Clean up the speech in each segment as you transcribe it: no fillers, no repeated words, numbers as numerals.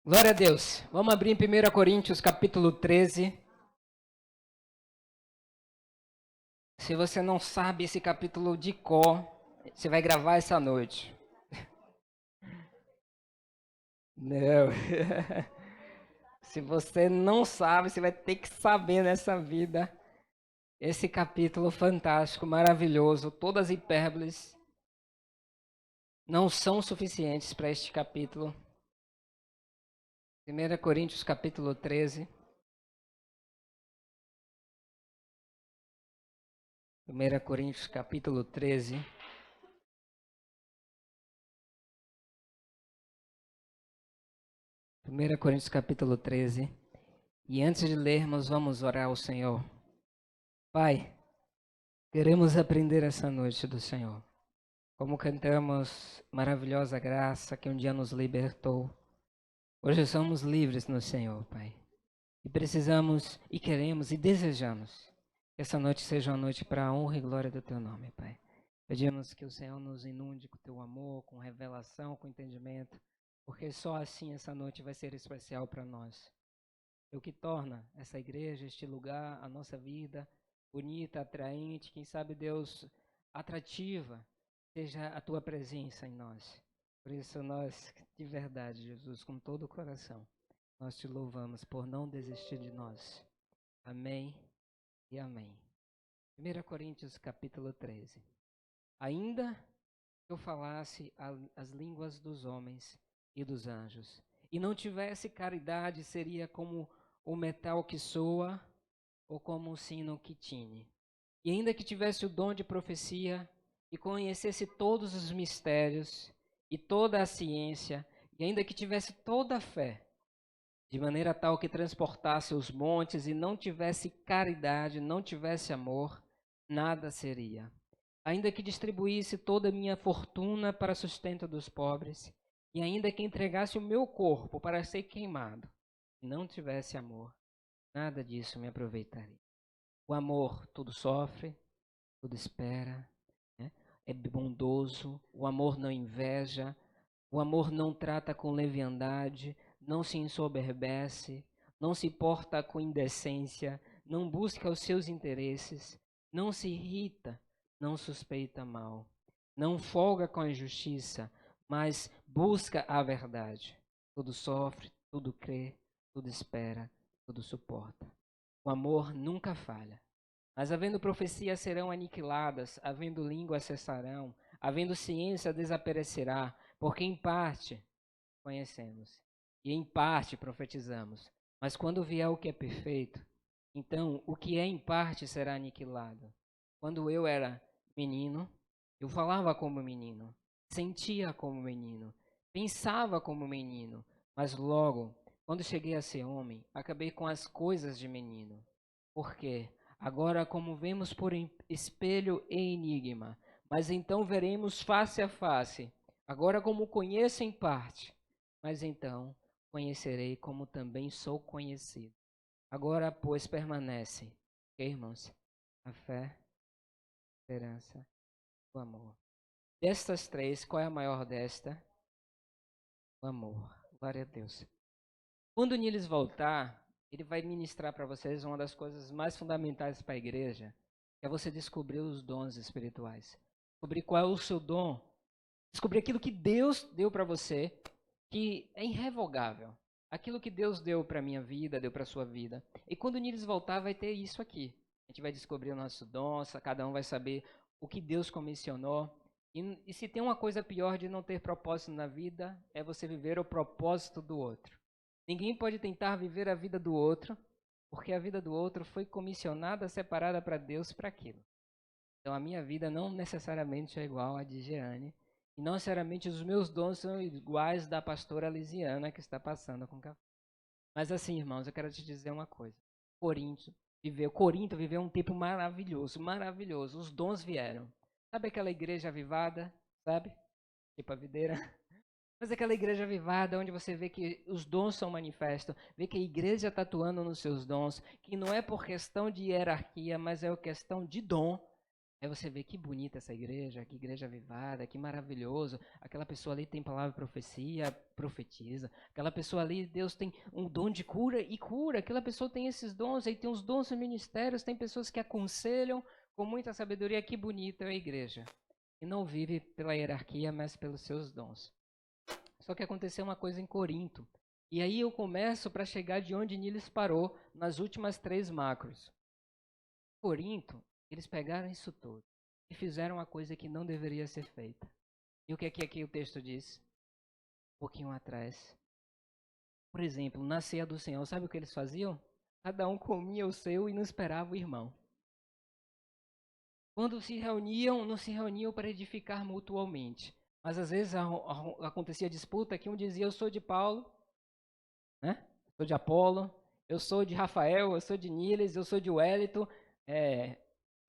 Glória a Deus. Vamos abrir em 1 Coríntios capítulo 13. Se você não sabe esse capítulo de cor, você vai gravar essa noite. Não. Se você não sabe, você vai ter que saber nessa vida. Esse capítulo fantástico, maravilhoso, todas as hipérboles não são suficientes para este capítulo. 1 Coríntios capítulo 13. 1 Coríntios capítulo 13. 1 Coríntios capítulo 13. E antes de lermos, vamos orar ao Senhor. Pai, queremos aprender essa noite do Senhor. Como cantamos maravilhosa graça que um dia nos libertou. Hoje somos livres no Senhor, Pai. E precisamos, e queremos, e desejamos que essa noite seja uma noite para a honra e glória do Teu nome, Pai. Pedimos que o Senhor nos inunde com Teu amor, com revelação, com entendimento, porque só assim essa noite vai ser especial para nós. É o que torna essa igreja, este lugar, a nossa vida bonita, atraente, quem sabe, Deus, atrativa, seja a Tua presença em nós. Por isso nós, de verdade, Jesus, com todo o coração, nós Te louvamos por não desistir de nós. Amém e amém. 1 Coríntios capítulo 13. Ainda que eu falasse as línguas dos homens e dos anjos, e não tivesse caridade, seria como o metal que soa ou como o sino que tine. E ainda que tivesse o dom de profecia e conhecesse todos os mistérios e toda a ciência, e ainda que tivesse toda a fé, de maneira tal que transportasse os montes e não tivesse caridade, não tivesse amor, nada seria. Ainda que distribuísse toda a minha fortuna para sustento dos pobres, e ainda que entregasse o meu corpo para ser queimado, e não tivesse amor, nada disso me aproveitaria. O amor tudo sofre, tudo espera, né? É bondoso, o amor não inveja, o amor não trata com leviandade, não se ensoberbece, não se porta com indecência, não busca os seus interesses, não se irrita, não suspeita mal, não folga com a injustiça, mas busca a verdade. Tudo sofre, tudo crê, tudo espera, tudo suporta. O amor nunca falha. Mas havendo profecia serão aniquiladas, havendo língua cessarão, havendo ciência desaparecerá, porque em parte conhecemos e em parte profetizamos. Mas quando vier o que é perfeito, então o que é em parte será aniquilado. Quando eu era menino, eu falava como menino, sentia como menino, pensava como menino, mas logo, quando cheguei a ser homem, acabei com as coisas de menino. Por quê? Agora, como vemos por espelho e enigma, mas então veremos face a face. Agora, como conheço em parte, mas então conhecerei como também sou conhecido. Agora, pois, permanece, ok, irmãos? A fé, a esperança, o amor. Destas três, qual é a maior desta? O amor. Glória a Deus. Quando o Niles voltar, ele vai ministrar para vocês uma das coisas mais fundamentais para a igreja, que é você descobrir os dons espirituais. Descobrir qual é o seu dom. Descobrir aquilo que Deus deu para você, que é irrevogável. Aquilo que Deus deu para a minha vida, deu para a sua vida. E quando o Niles voltar, vai ter isso aqui. A gente vai descobrir o nosso dom, cada um vai saber o que Deus comissionou. E se tem uma coisa pior de não ter propósito na vida, é você viver o propósito do outro. Ninguém pode tentar viver a vida do outro, porque a vida do outro foi comissionada, separada para Deus para aquilo. Então a minha vida não necessariamente é igual à de Jeane, e não necessariamente os meus dons são iguais da pastora Lisiana que está passando com café. Mas assim, irmãos, eu quero te dizer uma coisa. Corinto viveu um tempo maravilhoso, maravilhoso. Os dons vieram. Sabe aquela igreja avivada? Sabe? Tipo a videira. Mas aquela igreja avivada, onde você vê que os dons são manifestos, vê que a igreja está atuando nos seus dons, que não é por questão de hierarquia, mas é uma questão de dom. Aí você vê que bonita essa igreja, que igreja avivada, que maravilhoso. Aquela pessoa ali tem palavra de profecia, profetiza. Aquela pessoa ali, Deus tem um dom de cura e cura. Aquela pessoa tem esses dons, aí tem os dons dos ministérios, tem pessoas que aconselham com muita sabedoria. Que bonita é a igreja. E não vive pela hierarquia, mas pelos seus dons. Só que aconteceu uma coisa em Corinto. E aí eu começo para chegar de onde Niles parou nas últimas 3 macros. Corinto, eles pegaram isso tudo e fizeram uma coisa que não deveria ser feita. E o que é que aqui o texto diz? Um pouquinho atrás. Por exemplo, na ceia do Senhor, sabe o que eles faziam? Cada um comia o seu e não esperava o irmão. Quando se reuniam, não se reuniam para edificar mutuamente. Mas às vezes acontecia disputa que um dizia, eu sou de Paulo, né? Eu sou de Apolo, eu sou de Rafael, eu sou de Niles, eu sou de Wellington,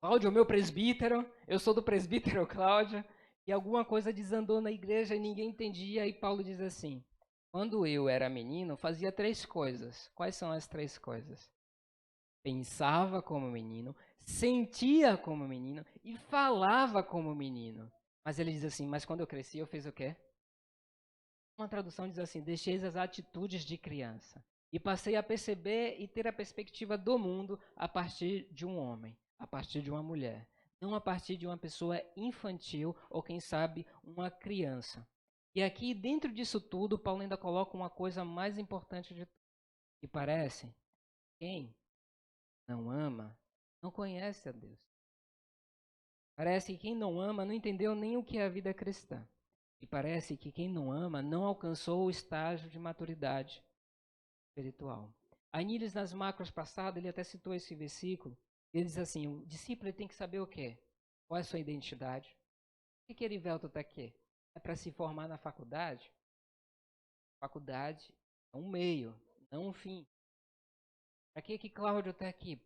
Cláudio é o meu presbítero, eu sou do presbítero Cláudio, e alguma coisa desandou na igreja e ninguém entendia, e Paulo diz assim, quando eu era menino, fazia 3 coisas. Quais são as 3 coisas? Pensava como menino, sentia como menino e falava como menino. Mas ele diz assim, mas quando eu cresci, eu fiz o quê? Uma tradução diz assim, deixei as atitudes de criança e passei a perceber e ter a perspectiva do mundo a partir de um homem, a partir de uma mulher, não a partir de uma pessoa infantil ou, quem sabe, uma criança. E aqui, dentro disso tudo, Paulo ainda coloca uma coisa mais importante de tudo, que parece, quem não ama, não conhece a Deus. Parece que quem não ama não entendeu nem o que é a vida cristã. E parece que quem não ama não alcançou o estágio de maturidade espiritual. A Niles, nas macros passadas, ele até citou esse versículo. Ele diz assim, o discípulo tem que saber o quê? Qual é a sua identidade? Por que Erivelto está aqui? É para se formar na faculdade? Faculdade é um meio, não um fim. Para que Cláudio está aqui?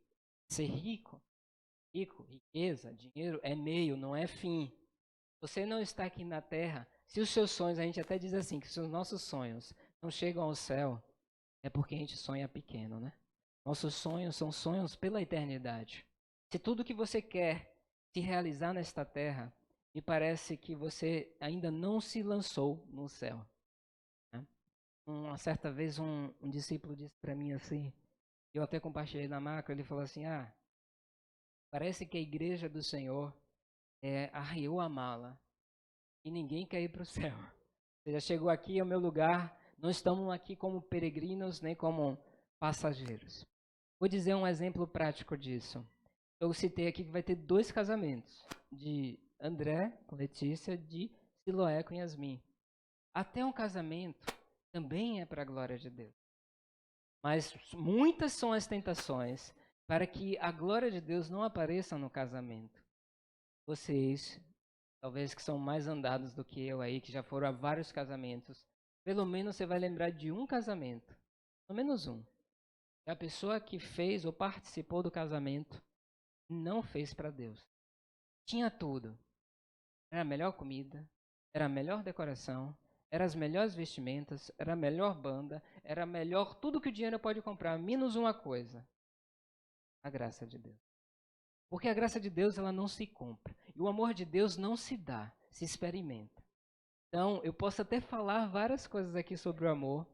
Ser rico? Rico, riqueza, dinheiro é meio, não é fim. Você não está aqui na terra. Se os seus sonhos, a gente até diz assim, que se os nossos sonhos não chegam ao céu, é porque a gente sonha pequeno, né? Nossos sonhos são sonhos pela eternidade. Se tudo que você quer se realizar nesta terra, me parece que você ainda não se lançou no céu. Né? Uma certa vez um discípulo disse para mim assim, eu até compartilhei na macro, ele falou assim, parece que a igreja do Senhor arriou a mala e ninguém quer ir para o céu. Você já chegou aqui, é o meu lugar, não estamos aqui como peregrinos, nem como passageiros. Vou dizer um exemplo prático disso. Eu citei aqui que vai ter 2 casamentos, de André com Letícia, de Siloé com Yasmin. Até um casamento também é para a glória de Deus. Mas muitas são as tentações para que a glória de Deus não apareça no casamento. Vocês, talvez que são mais andados do que eu aí, que já foram a vários casamentos, pelo menos você vai lembrar de um casamento, pelo menos um. A pessoa que fez ou participou do casamento não fez para Deus. Tinha tudo. Era a melhor comida, era a melhor decoração, eram as melhores vestimentas, era a melhor banda, era a melhor tudo que o dinheiro pode comprar, menos uma coisa: a graça de Deus. Porque a graça de Deus ela não se compra. E o amor de Deus não se dá, se experimenta. Então, eu posso até falar várias coisas aqui sobre o amor.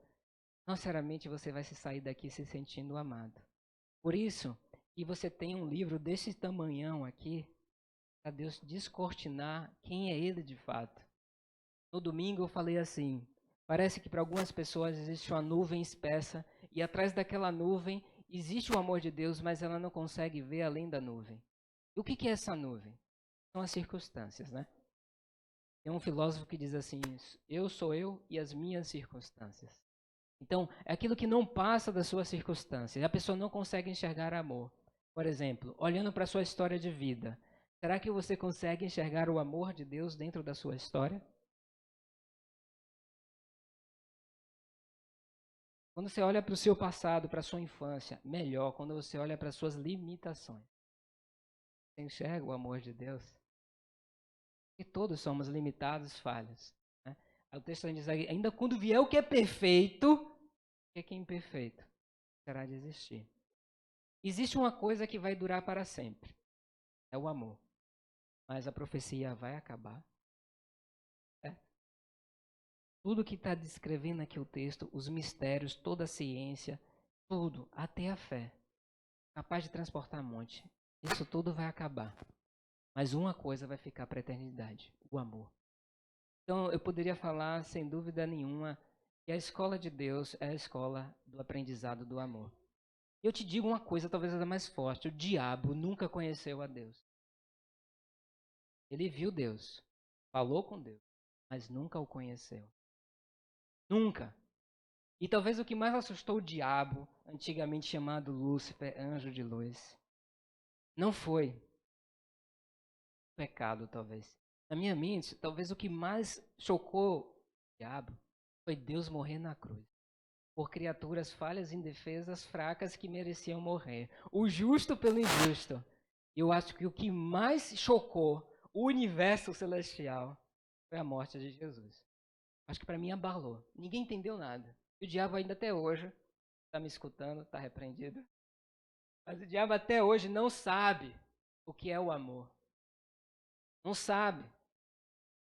Não seriamente você vai se sair daqui se sentindo amado. Por isso, que você tem um livro desse tamanhão aqui, para Deus descortinar quem é Ele de fato. No domingo eu falei assim, parece que para algumas pessoas existe uma nuvem espessa e atrás daquela nuvem existe o amor de Deus, mas ela não consegue ver além da nuvem. E o que é essa nuvem? São as circunstâncias, né? Tem um filósofo que diz assim, eu sou eu e as minhas circunstâncias. Então, é aquilo que não passa das suas circunstâncias. A pessoa não consegue enxergar amor. Por exemplo, olhando para a sua história de vida, será que você consegue enxergar o amor de Deus dentro da sua história? Quando você olha para o seu passado, para a sua infância, melhor quando você olha para as suas limitações. Você enxerga o amor de Deus? E todos somos limitados, falhos. Né? O texto diz aqui, ainda quando vier o que é perfeito, o que é imperfeito? Terá de existir. Existe uma coisa que vai durar para sempre. É o amor. mas a profecia vai acabar. É. Tudo que está descrevendo aqui o texto, os mistérios, toda a ciência, tudo, até a fé, capaz de transportar monte. Isso tudo vai acabar. Mas uma coisa vai ficar para a eternidade: o amor. Então, eu poderia falar, sem dúvida nenhuma, que a escola de Deus é a escola do aprendizado do amor. Eu te digo uma coisa, talvez a mais forte: o diabo nunca conheceu a Deus. Ele viu Deus, falou com Deus, mas nunca o conheceu. Nunca. E talvez o que mais assustou o diabo, antigamente chamado Lúcifer, anjo de luz, não foi o pecado, talvez. Na minha mente, talvez o que mais chocou o diabo foi Deus morrer na cruz por criaturas falhas, indefesas, fracas que mereciam morrer. O justo pelo injusto. Eu acho que o que mais chocou o universo celestial foi a morte de Jesus. Acho que para mim abalou. Ninguém entendeu nada. E o diabo ainda até hoje está me escutando, está repreendido. Mas o diabo até hoje não sabe o que é o amor. Não sabe.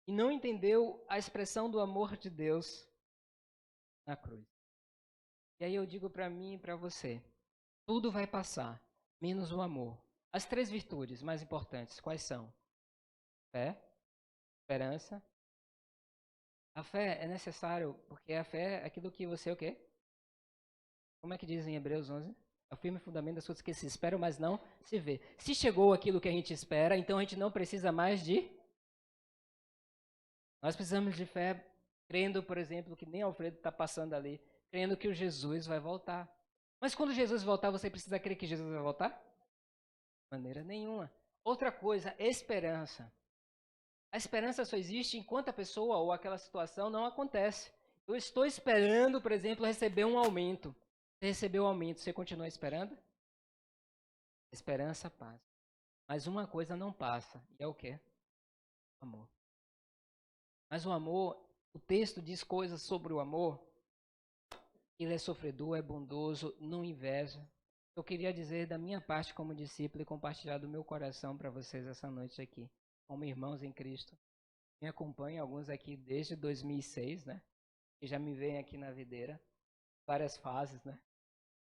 E não entendeu a expressão do amor de Deus na cruz. E aí eu digo para mim e para você: tudo vai passar, menos o amor. As 3 virtudes mais importantes, quais são? Fé, esperança. A fé é necessário, porque a fé é aquilo que você o quê? Como é que diz em Hebreus 11? É o firme fundamento das coisas que se esperam, mas não se vê. Se chegou aquilo que a gente espera, então a gente não precisa mais de... Nós precisamos de fé, crendo, por exemplo, que nem Alfredo está passando ali, crendo que o Jesus vai voltar. Mas quando Jesus voltar, você precisa crer que Jesus vai voltar? De maneira nenhuma. Outra coisa, esperança. A esperança só existe enquanto a pessoa ou aquela situação não acontece. Eu estou esperando, por exemplo, receber um aumento. Você recebeu o aumento, você continua esperando? A esperança passa. Mas uma coisa não passa, e é o quê? O amor. Mas o amor, o texto diz coisas sobre o amor. Ele é sofredor, é bondoso, não inveja. Eu queria dizer da minha parte como discípulo e compartilhar do meu coração para vocês essa noite aqui, como irmãos em Cristo. Me acompanham alguns aqui desde 2006, né? Que já me veem aqui na videira, várias fases, né?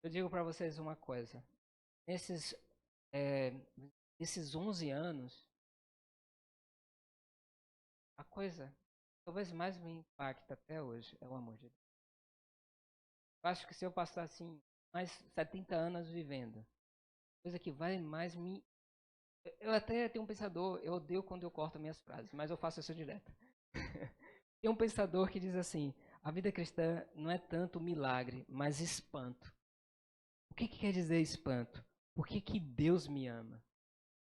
Eu digo para vocês uma coisa. Nesses, é, nesses 11 anos, a coisa que talvez mais me impacta até hoje é o amor de Deus. Eu acho que se eu passar assim mais 70 anos vivendo, a coisa que vai mais me... Eu até tenho um pensador, eu odeio quando eu corto minhas frases, mas eu faço isso direto. Tem um pensador que diz assim: a vida cristã não é tanto milagre, mas espanto. O que quer dizer espanto? Por que Deus me ama?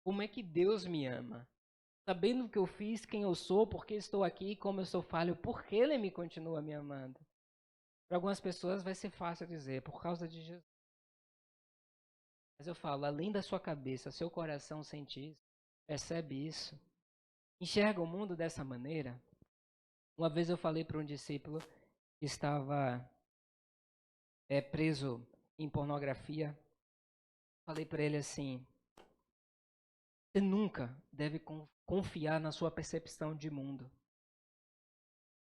Como é que Deus me ama? Sabendo o que eu fiz, quem eu sou, por que estou aqui, como eu sou falho, por que Ele me continua me amando? Para algumas pessoas vai ser fácil dizer, por causa de Jesus. Mas eu falo, além da sua cabeça, seu coração sente isso, percebe isso, enxerga o mundo dessa maneira. Uma vez eu falei para um discípulo que estava preso em pornografia, falei para ele assim: você nunca deve confiar na sua percepção de mundo,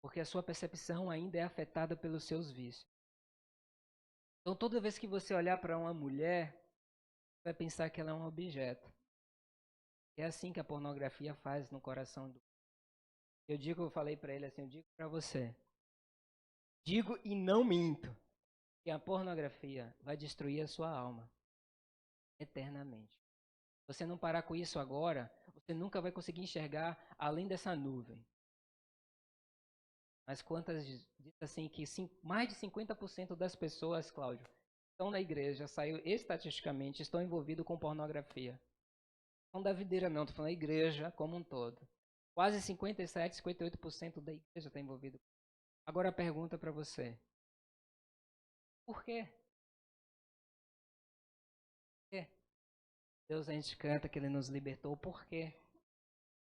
porque a sua percepção ainda é afetada pelos seus vícios. Então, toda vez que você olhar para uma mulher, você vai pensar que ela é um objeto. É assim que a pornografia faz no coração do... Eu falei para ele assim, eu digo para você, digo e não minto, que a pornografia vai destruir a sua alma eternamente. Se você não parar com isso agora, você nunca vai conseguir enxergar além dessa nuvem. Mas quantas diz assim que mais de 50% das pessoas, Cláudio, estão na igreja, saiu estatisticamente, estão envolvidos com pornografia. Não da videira não, estou falando da igreja como um todo. Quase 57, 58% da igreja está envolvido. Agora a pergunta para você. Por quê? Por quê? Deus, a gente canta que Ele nos libertou. Por quê?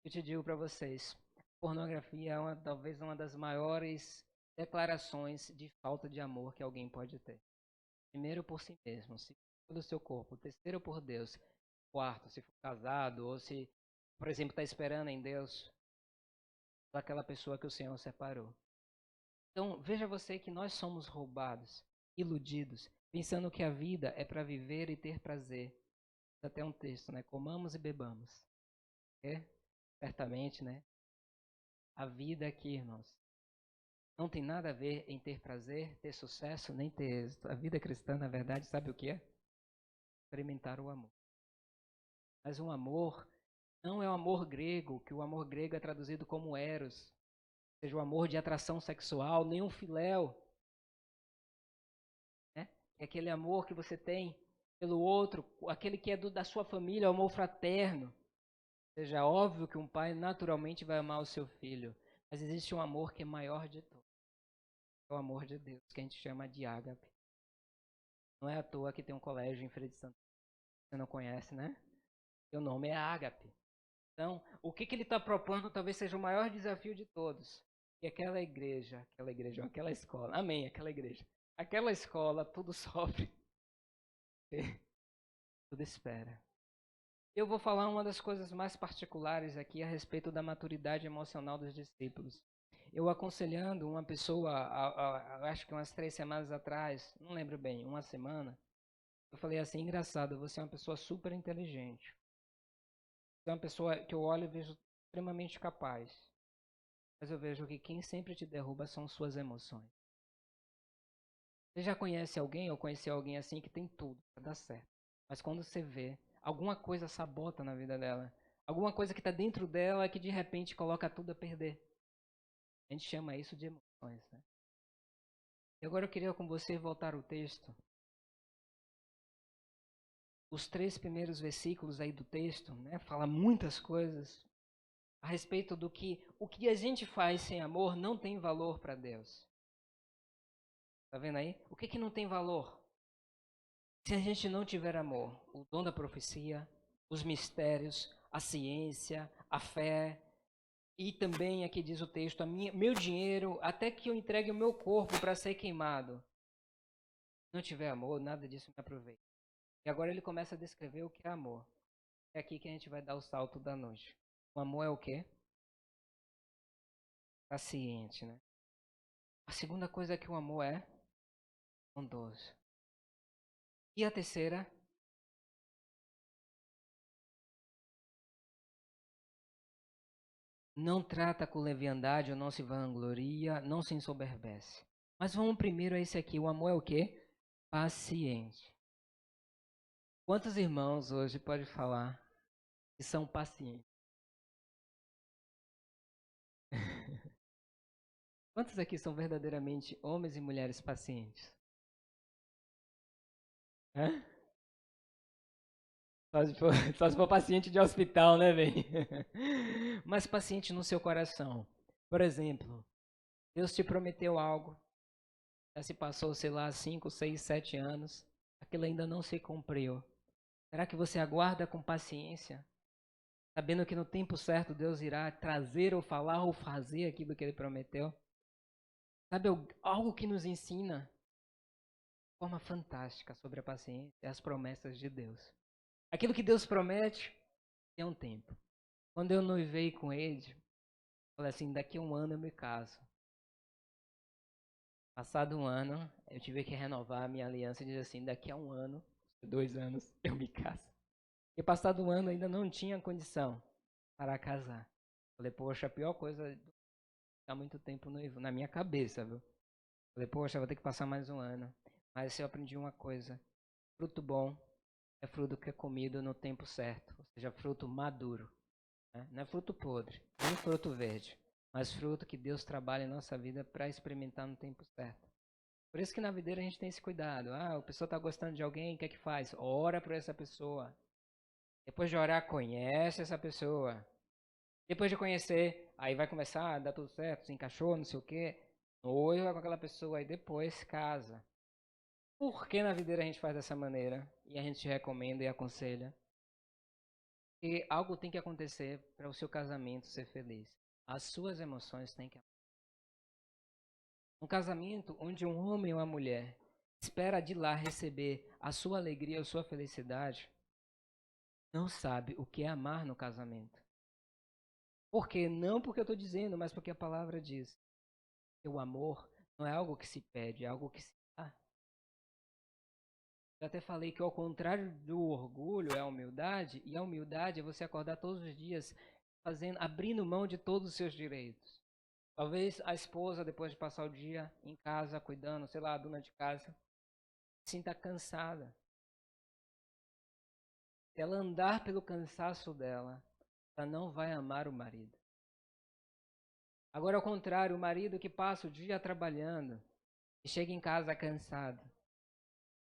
Eu te digo para vocês. Pornografia é talvez uma das maiores declarações de falta de amor que alguém pode ter. Primeiro por si mesmo, segundo pelo seu corpo, terceiro por Deus, quarto, se for casado ou se Por exemplo, está esperando em Deus daquela pessoa que o Senhor separou. Então, veja você que nós somos roubados, iludidos, pensando que a vida é para viver e ter prazer. Até um texto, né? Comamos e bebamos. É? Certamente, né? A vida aqui, irmãos, não tem nada a ver em ter prazer, ter sucesso, nem ter êxito. A vida cristã, na verdade, sabe o que é? Experimentar o amor. Mas um amor não é o amor grego, que o amor grego é traduzido como eros, ou seja, o amor de atração sexual, nem um filéu, né? É aquele amor que você tem pelo outro, aquele que é da sua família, o amor fraterno. Ou seja, é óbvio que um pai naturalmente vai amar o seu filho, mas existe um amor que é maior de todos. É o amor de Deus, que a gente chama de ágape. Não é à toa que tem um colégio em Feira de Santana. Você não conhece, né? Seu nome é ágape. Então, o que ele está propondo talvez seja o maior desafio de todos. E aquela escola, amém, aquela igreja. Aquela escola, tudo sofre, tudo espera. Eu vou falar uma das coisas mais particulares aqui a respeito da maturidade emocional dos discípulos. Eu aconselhando uma pessoa, acho que umas 3 semanas atrás, não lembro bem, uma semana, eu falei assim, engraçado, você é uma pessoa super inteligente. Você é uma pessoa que eu olho e vejo extremamente capaz. Mas eu vejo que quem sempre te derruba são suas emoções. Você já conhece alguém ou conheceu alguém assim que tem tudo para dar certo. Mas quando você vê, alguma coisa sabota na vida dela. Alguma coisa que está dentro dela que de repente coloca tudo a perder. A gente chama isso de emoções, né? E agora eu queria com você voltar o texto. Os 3 primeiros versículos aí do texto, né, fala muitas coisas a respeito do que o que a gente faz sem amor não tem valor para Deus. Tá vendo aí? O que não tem valor? Se a gente não tiver amor, o dom da profecia, os mistérios, a ciência, a fé, e também, aqui diz o texto, meu dinheiro, até que eu entregue o meu corpo para ser queimado. Se não tiver amor, nada disso me aproveita. E agora ele começa a descrever o que é amor. É aqui que a gente vai dar o salto da noite. O amor é o quê? Paciente, né? A segunda coisa que o amor é bondoso. E a terceira? Não trata com leviandade ou não se vangloria, não se ensoberbece. Mas vamos primeiro a esse aqui. O amor é o quê? Paciente. Quantos irmãos hoje pode falar que são pacientes? Quantos aqui são verdadeiramente homens e mulheres pacientes? Hã? Só se for paciente de hospital, né, velho? Mas paciente no seu coração. Por exemplo, Deus te prometeu algo. Já se passou, sei lá, 5, 6, 7 anos. Aquilo ainda não se cumpriu. Será que você aguarda com paciência? Sabendo que no tempo certo Deus irá trazer ou falar ou fazer aquilo que Ele prometeu? Sabe algo que nos ensina de forma fantástica sobre a paciência é as promessas de Deus. Aquilo que Deus promete tem um tempo. Quando eu noivei com ele, falei assim, daqui a um ano eu me caso. Passado um ano, eu tive que renovar a minha aliança e dizer assim, daqui a um ano, 2 anos, eu me caso. E passado um ano ainda não tinha condição para casar. Falei, poxa, a pior coisa é ficar muito tempo noivo, na minha cabeça, viu? Falei, poxa, vou ter que passar mais um ano. Mas eu aprendi uma coisa, fruto bom é fruto que é comido no tempo certo, ou seja, fruto maduro. Né? Não é fruto podre, nem fruto verde, mas fruto que Deus trabalha em nossa vida para experimentar no tempo certo. Por isso que na videira a gente tem esse cuidado. Ah, a pessoa está gostando de alguém, o que é que faz? Ora por essa pessoa. Depois de orar, conhece essa pessoa. Depois de conhecer, aí vai começar a dar tudo certo, se encaixou, não sei o quê. Noiva com aquela pessoa e depois casa. Por que na videira a gente faz dessa maneira? E a gente recomenda e aconselha? Porque algo tem que acontecer para o seu casamento ser feliz. As suas emoções têm que. Um casamento onde um homem ou uma mulher espera de lá receber a sua alegria, a sua felicidade, não sabe o que é amar no casamento. Por quê? Não porque eu estou dizendo, mas porque a palavra diz que o amor não é algo que se pede, é algo que se dá. Eu até falei que ao contrário do orgulho é a humildade, e a humildade é você acordar todos os dias abrindo mão de todos os seus direitos. Talvez a esposa, depois de passar o dia em casa, cuidando, sei lá, a dona de casa, se sinta cansada. Se ela andar pelo cansaço dela, ela não vai amar o marido. Agora, ao contrário, o marido que passa o dia trabalhando e chega em casa cansado,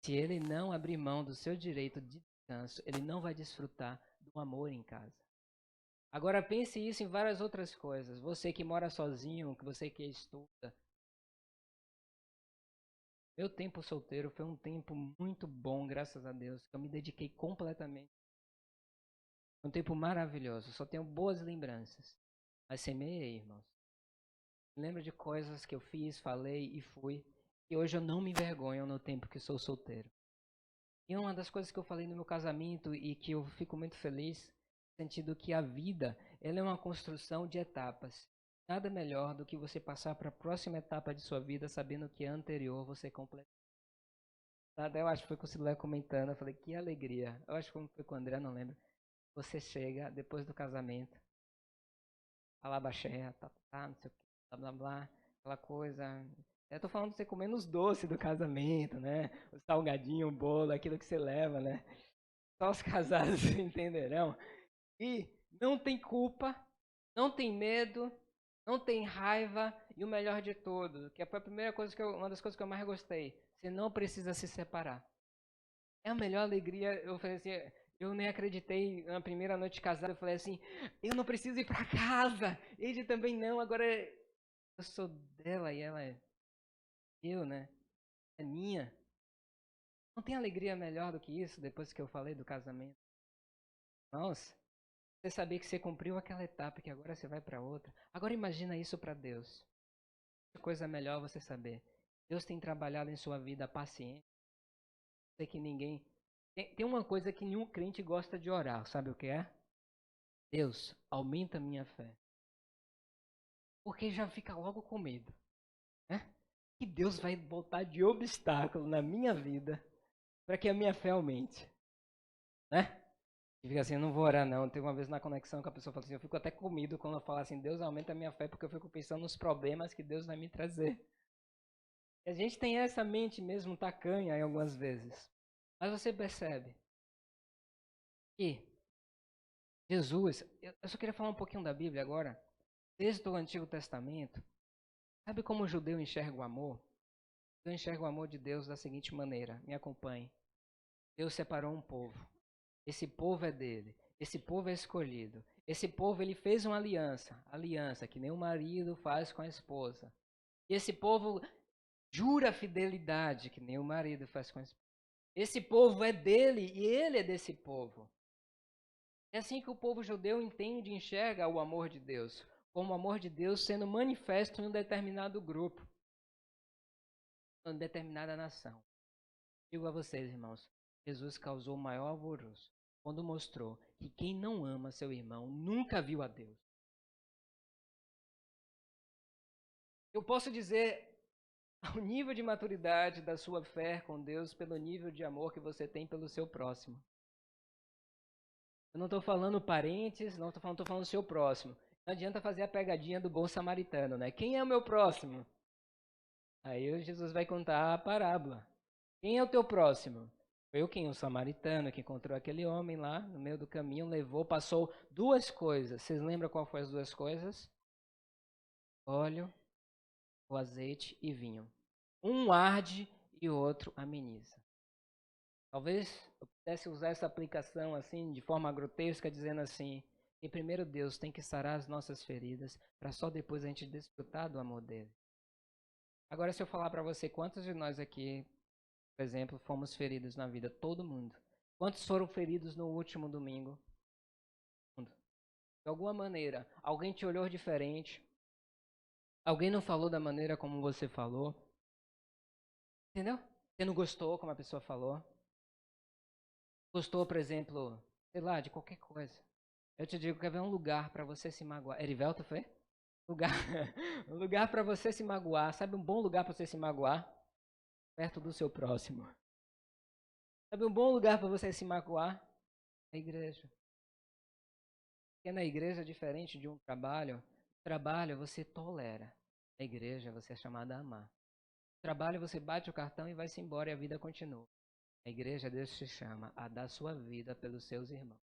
se ele não abrir mão do seu direito de descanso, ele não vai desfrutar do amor em casa. Agora pense isso em várias outras coisas. Você que mora sozinho, que você que estuda. Meu tempo solteiro foi um tempo muito bom, graças a Deus, que eu me dediquei completamente. Foi um tempo maravilhoso, só tenho boas lembranças. Mas semeei, irmãos. Lembro de coisas que eu fiz, falei e fui, e hoje eu não me envergonho no tempo que sou solteiro. E uma das coisas que eu falei no meu casamento e que eu fico muito feliz, no sentido que a vida, ela é uma construção de etapas. Nada melhor do que você passar para a próxima etapa de sua vida sabendo que a anterior você completou. Nada, eu acho que foi com o Silé comentando, eu falei, que alegria. Eu acho que foi com o André, não lembro. Você chega depois do casamento, alabaxé, tá, não sei o que, blá blá blá, aquela coisa. Eu tô falando de você comendo os doces do casamento, né? O salgadinho, o bolo, aquilo que você leva, né? Só os casados entenderão. E não tem culpa, não tem medo, não tem raiva e o melhor de tudo, que foi a primeira coisa uma das coisas que eu mais gostei. Você não precisa se separar. É a melhor alegria. Eu falei assim, eu nem acreditei na primeira noite de casado. Eu falei assim, eu não preciso ir para casa. Ele também não. Agora eu sou dela e ela é eu, né? É minha. Não tem alegria melhor do que isso depois que eu falei do casamento. Nossa, você sabia que você cumpriu aquela etapa que agora você vai para outra. Agora imagina isso para Deus. Que coisa melhor você saber. Deus tem trabalhado em sua vida a paciência. Sei que ninguém. Tem uma coisa que nenhum crente gosta de orar, sabe o que é? Deus, aumenta a minha fé. Porque já fica logo com medo, né? Que Deus vai botar de obstáculo na minha vida para que a minha fé aumente, né? E fica assim, eu não vou orar não. Tem uma vez na conexão que a pessoa fala assim, eu fico até com medo quando eu falo assim, Deus aumenta a minha fé, porque eu fico pensando nos problemas que Deus vai me trazer. E a gente tem essa mente mesmo tacanha em algumas vezes. Mas você percebe que Jesus, eu só queria falar um pouquinho da Bíblia agora, desde o Antigo Testamento. Sabe como o judeu enxerga o amor? Eu enxergo o amor de Deus da seguinte maneira, me acompanhe. Deus separou um povo. Esse povo é dele. Esse povo é escolhido. Esse povo ele fez uma aliança que nem o marido faz com a esposa. E esse povo jura fidelidade que nem o marido faz com a esposa. Esse povo é dele e ele é desse povo. É assim que o povo judeu entende e enxerga o amor de Deus, como o amor de Deus sendo manifesto em um determinado grupo, em uma determinada nação. Digo a vocês, irmãos, Jesus causou o maior alvoroço quando mostrou que quem não ama seu irmão nunca viu a Deus. Eu posso dizer o nível de maturidade da sua fé com Deus pelo nível de amor que você tem pelo seu próximo. Eu não estou falando parentes, não estou falando do seu próximo. Não adianta fazer a pegadinha do bom samaritano, né? Quem é o meu próximo? Aí Jesus vai contar a parábola. Quem é o teu próximo? Foi quem? O samaritano que encontrou aquele homem lá no meio do caminho, levou, passou duas coisas. Vocês lembram qual foram as duas coisas? Óleo, o azeite e vinho. Um arde e o outro ameniza. Talvez eu pudesse usar essa aplicação assim, de forma grotesca, dizendo assim, que primeiro Deus tem que sarar as nossas feridas, para só depois a gente desfrutar do amor dele. Agora, se eu falar para você, quantos de nós aqui, por exemplo, fomos feridos na vida? Todo mundo. Quantos foram feridos no último domingo? De alguma maneira, alguém te olhou diferente, alguém não falou da maneira como você falou, entendeu? Você não gostou como a pessoa falou. Gostou, por exemplo, sei lá, de qualquer coisa. Eu te digo, quer ver um lugar para você se magoar? Erivelto foi? Lugar, um lugar para você se magoar. Sabe um bom lugar para você se magoar? Perto do seu próximo. Sabe um bom lugar para você se magoar? A igreja. Porque na igreja é diferente de um trabalho. No trabalho você tolera. Na igreja você é chamado a amar. No trabalho você bate o cartão e vai-se embora e a vida continua. Na igreja Deus te chama a dar sua vida pelos seus irmãos.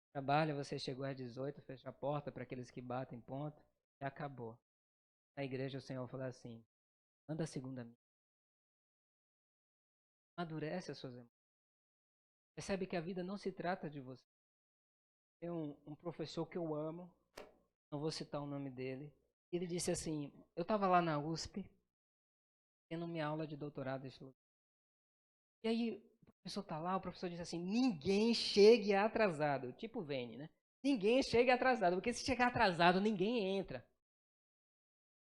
No trabalho você chegou às 18, fecha a porta para aqueles que batem ponto e acabou. Na igreja o Senhor fala assim, anda a segunda milha. Amadurece as suas emoções. Percebe que a vida não se trata de você. Tem um professor que eu amo, não vou citar o nome dele. Ele disse assim, eu estava lá na USP, tendo minha aula de doutorado. E aí o professor está lá, o professor diz assim, ninguém chegue atrasado. Tipo Vene, né? Ninguém chegue atrasado, porque se chegar atrasado, ninguém entra.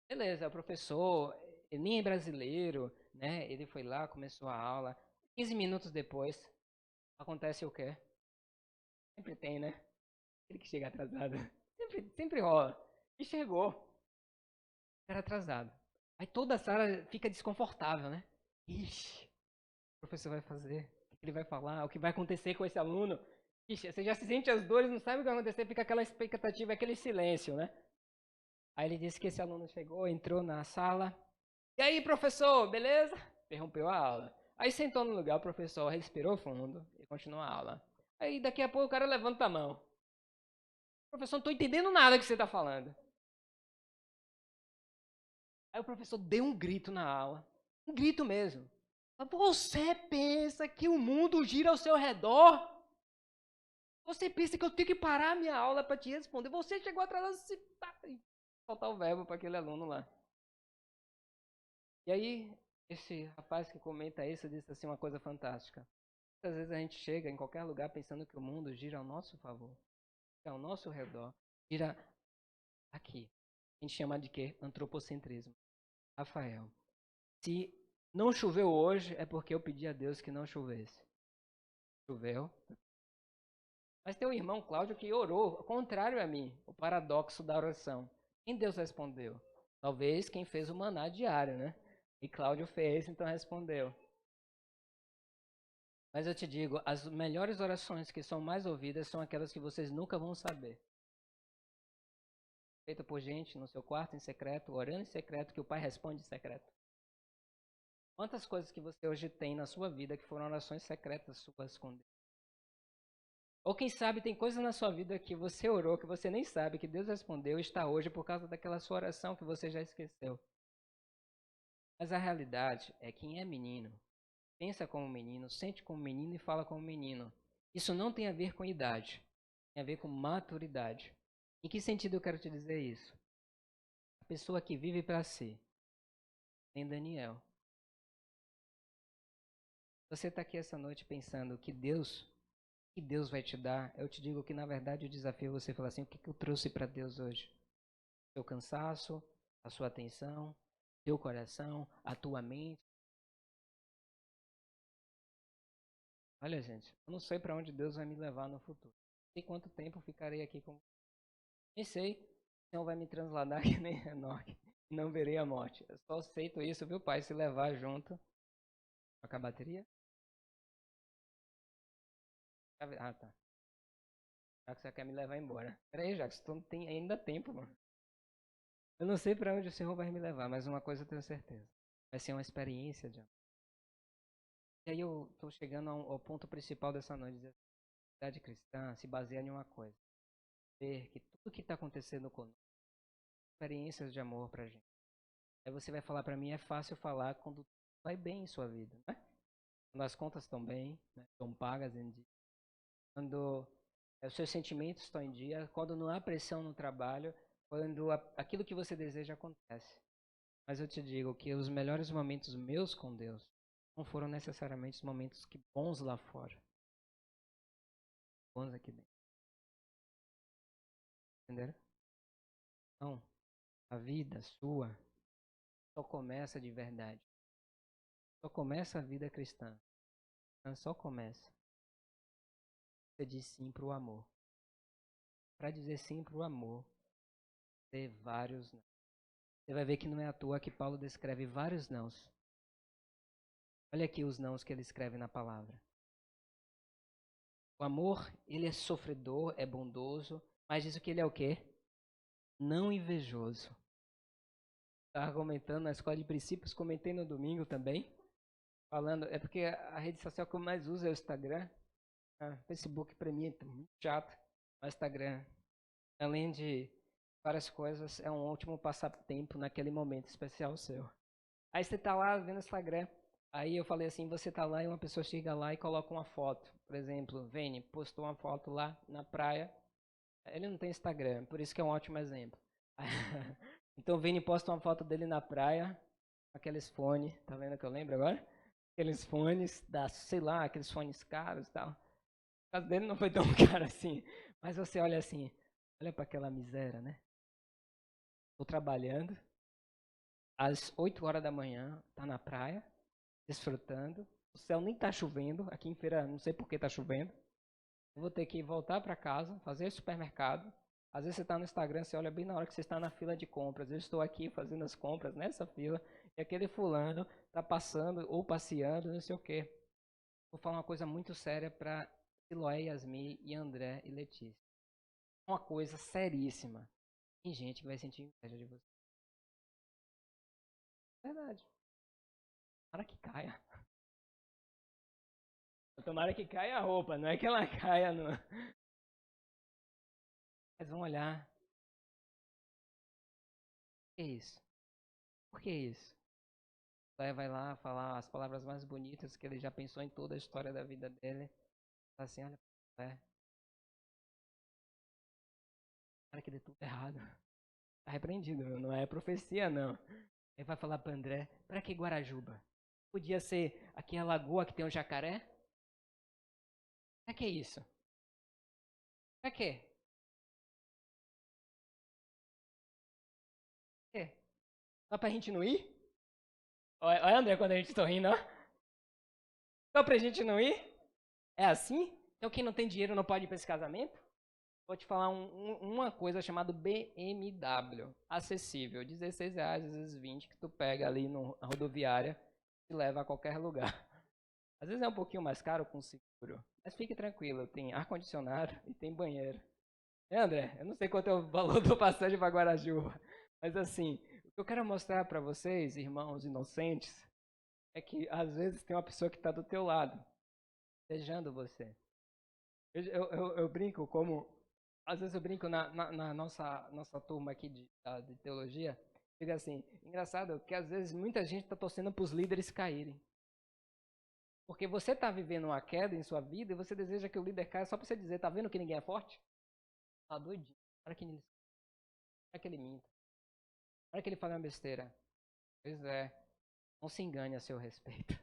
Beleza, o professor, ele nem é brasileiro, né? Ele foi lá, começou a aula. 15 minutos depois, acontece o quê? Sempre tem, né? Aquele que chega atrasado. Sempre rola. E chegou. Era atrasado. Aí toda a sala fica desconfortável, né? Ixi, o professor vai fazer? O que ele vai falar? O que vai acontecer com esse aluno? Ixi, você já se sente as dores, não sabe o que vai acontecer, fica aquela expectativa, aquele silêncio, né? Aí ele disse que esse aluno chegou, entrou na sala. E aí, professor, beleza? Interrompeu a aula. Aí sentou no lugar, o professor respirou fundo e continuou a aula. Aí daqui a pouco o cara levanta a mão. Professor, não estou entendendo nada que você está falando. Aí o professor deu um grito na aula. Um grito mesmo. Você pensa que o mundo gira ao seu redor? Você pensa que eu tenho que parar a minha aula para te responder? Você chegou atrasado, você tá... Faltar o verbo para aquele aluno lá. E aí, esse rapaz que comenta isso disse assim uma coisa fantástica. Muitas vezes a gente chega em qualquer lugar pensando que o mundo gira ao nosso favor, gira ao nosso redor, gira aqui. A gente chama de quê? Antropocentrismo. Rafael, se não choveu hoje, é porque eu pedi a Deus que não chovesse. Choveu. Mas tem um irmão Cláudio que orou, ao contrário a mim, o paradoxo da oração. Quem Deus respondeu? Talvez quem fez o maná diário, né? E Cláudio fez, então respondeu. Mas eu te digo, as melhores orações que são mais ouvidas são aquelas que vocês nunca vão saber. Feita por gente no seu quarto em secreto, orando em secreto, que o Pai responde em secreto. Quantas coisas que você hoje tem na sua vida que foram orações secretas suas com Deus? Ou quem sabe tem coisas na sua vida que você orou, que você nem sabe, que Deus respondeu e está hoje por causa daquela sua oração que você já esqueceu. Mas a realidade é que quem é menino, pensa como menino, sente como menino e fala como menino. Isso não tem a ver com idade, tem a ver com maturidade. Em que sentido eu quero te dizer isso? A pessoa que vive para si, tem Daniel. Você está aqui essa noite pensando que Deus vai te dar. Eu te digo que na verdade o desafio é você falar assim, o que eu trouxe para Deus hoje? Seu cansaço, a sua atenção, teu coração, a tua mente. Olha, gente, eu não sei para onde Deus vai me levar no futuro. Não sei quanto tempo eu ficarei aqui com. Nem sei. O Senhor vai me transladar que nem Enoque. Não verei a morte. Eu só aceito isso, viu, Pai? Se levar junto. Tocar a bateria? Ah, tá. Já que você quer me levar embora. Peraí, Jacques, tu não tem ainda tempo, mano. Eu não sei para onde o Senhor vai me levar, mas uma coisa eu tenho certeza. Vai ser uma experiência de amor. E aí eu estou chegando ao ponto principal dessa noite. A verdade cristã se baseia em uma coisa. Ver que tudo que está acontecendo conosco é experiências de amor pra gente. Aí você vai falar para mim, é fácil falar quando vai bem em sua vida, né? Quando as contas estão bem, né? Estão pagas em dia. Quando os seus sentimentos estão em dia, quando não há pressão no trabalho, quando aquilo que você deseja acontece. Mas eu te digo que os melhores momentos meus com Deus não foram necessariamente os momentos que bons lá fora, bons aqui dentro. Entenderam? Então, a vida sua só começa de verdade. Só começa a vida cristã. Só começa. Você diz sim para o amor. para dizer sim para o amor, ter vários não. Você vai ver que não é à toa que Paulo descreve vários nãos. Olha aqui os nãos que ele escreve na palavra. O amor, ele é sofredor, é bondoso, mas diz que ele é o quê? Não invejoso. Estava comentando na escola de princípios, comentei no domingo também, falando, é porque a rede social que eu mais uso é o Instagram. Facebook para mim é muito chato, o Instagram, além de várias coisas, é um ótimo passatempo naquele momento especial seu. Aí você tá lá vendo o Instagram, aí eu falei assim, você tá lá e uma pessoa chega lá e coloca uma foto. Por exemplo, Vini postou uma foto lá na praia. Ele não tem Instagram, por isso que é um ótimo exemplo. Então o Vini posta uma foto dele na praia, aqueles fones, tá vendo que eu lembro agora? Aqueles fones, sei lá, aqueles fones caros e tal. O caso dele não foi tão caro assim, mas você olha assim, olha para aquela miséria, né? Tô trabalhando, às 8 horas da manhã, tá na praia, desfrutando. O céu nem tá chovendo, aqui em Feira, não sei por que tá chovendo. Eu vou ter que voltar para casa, fazer supermercado. Às vezes você está no Instagram, você olha bem na hora que você está na fila de compras. Eu estou aqui fazendo as compras nessa fila e aquele fulano está passando ou passeando, não sei o quê. Vou falar uma coisa muito séria para Siloé, Yasmin e André e Letícia. Uma coisa seríssima. Tem gente que vai sentir inveja de você. Verdade. Tomara que caia. Tomara que caia a roupa, não é que ela caia no... Mas vão olhar. Por que isso? Por que isso? Vai lá falar as palavras mais bonitas que ele já pensou em toda a história da vida dele. Fala assim, olha, para que dê tudo errado. Tá repreendido, não é profecia, não. Ele vai falar para André, para que Guarajuba? Podia ser aqui a lagoa que tem um jacaré? Pra que isso? Pra quê? Pra quê? Só pra gente não ir? Olha André quando a gente tá rindo, ó. Só pra gente não ir? É assim? Então quem não tem dinheiro não pode ir pra esse casamento? Vou te falar uma coisa chamada BMW. Acessível. R$16, às vezes 20, que tu pega ali na rodoviária e leva a qualquer lugar. Às vezes é um pouquinho mais caro com seguro. Mas fique tranquilo, tem ar-condicionado e tem banheiro. André, eu não sei quanto é o valor do passagem para Guarajuba. Mas assim, o que eu quero mostrar para vocês, irmãos inocentes, é que às vezes tem uma pessoa que está do teu lado, desejando você. Eu brinco como às vezes eu brinco na nossa turma aqui de teologia, digo assim, engraçado que às vezes muita gente está torcendo para os líderes caírem. Porque você está vivendo uma queda em sua vida e você deseja que o líder caia só para você dizer, tá vendo que ninguém é forte? Tá doidinho. Para que ele minta. Para que ele fale uma besteira. Pois é, não se engane a seu respeito.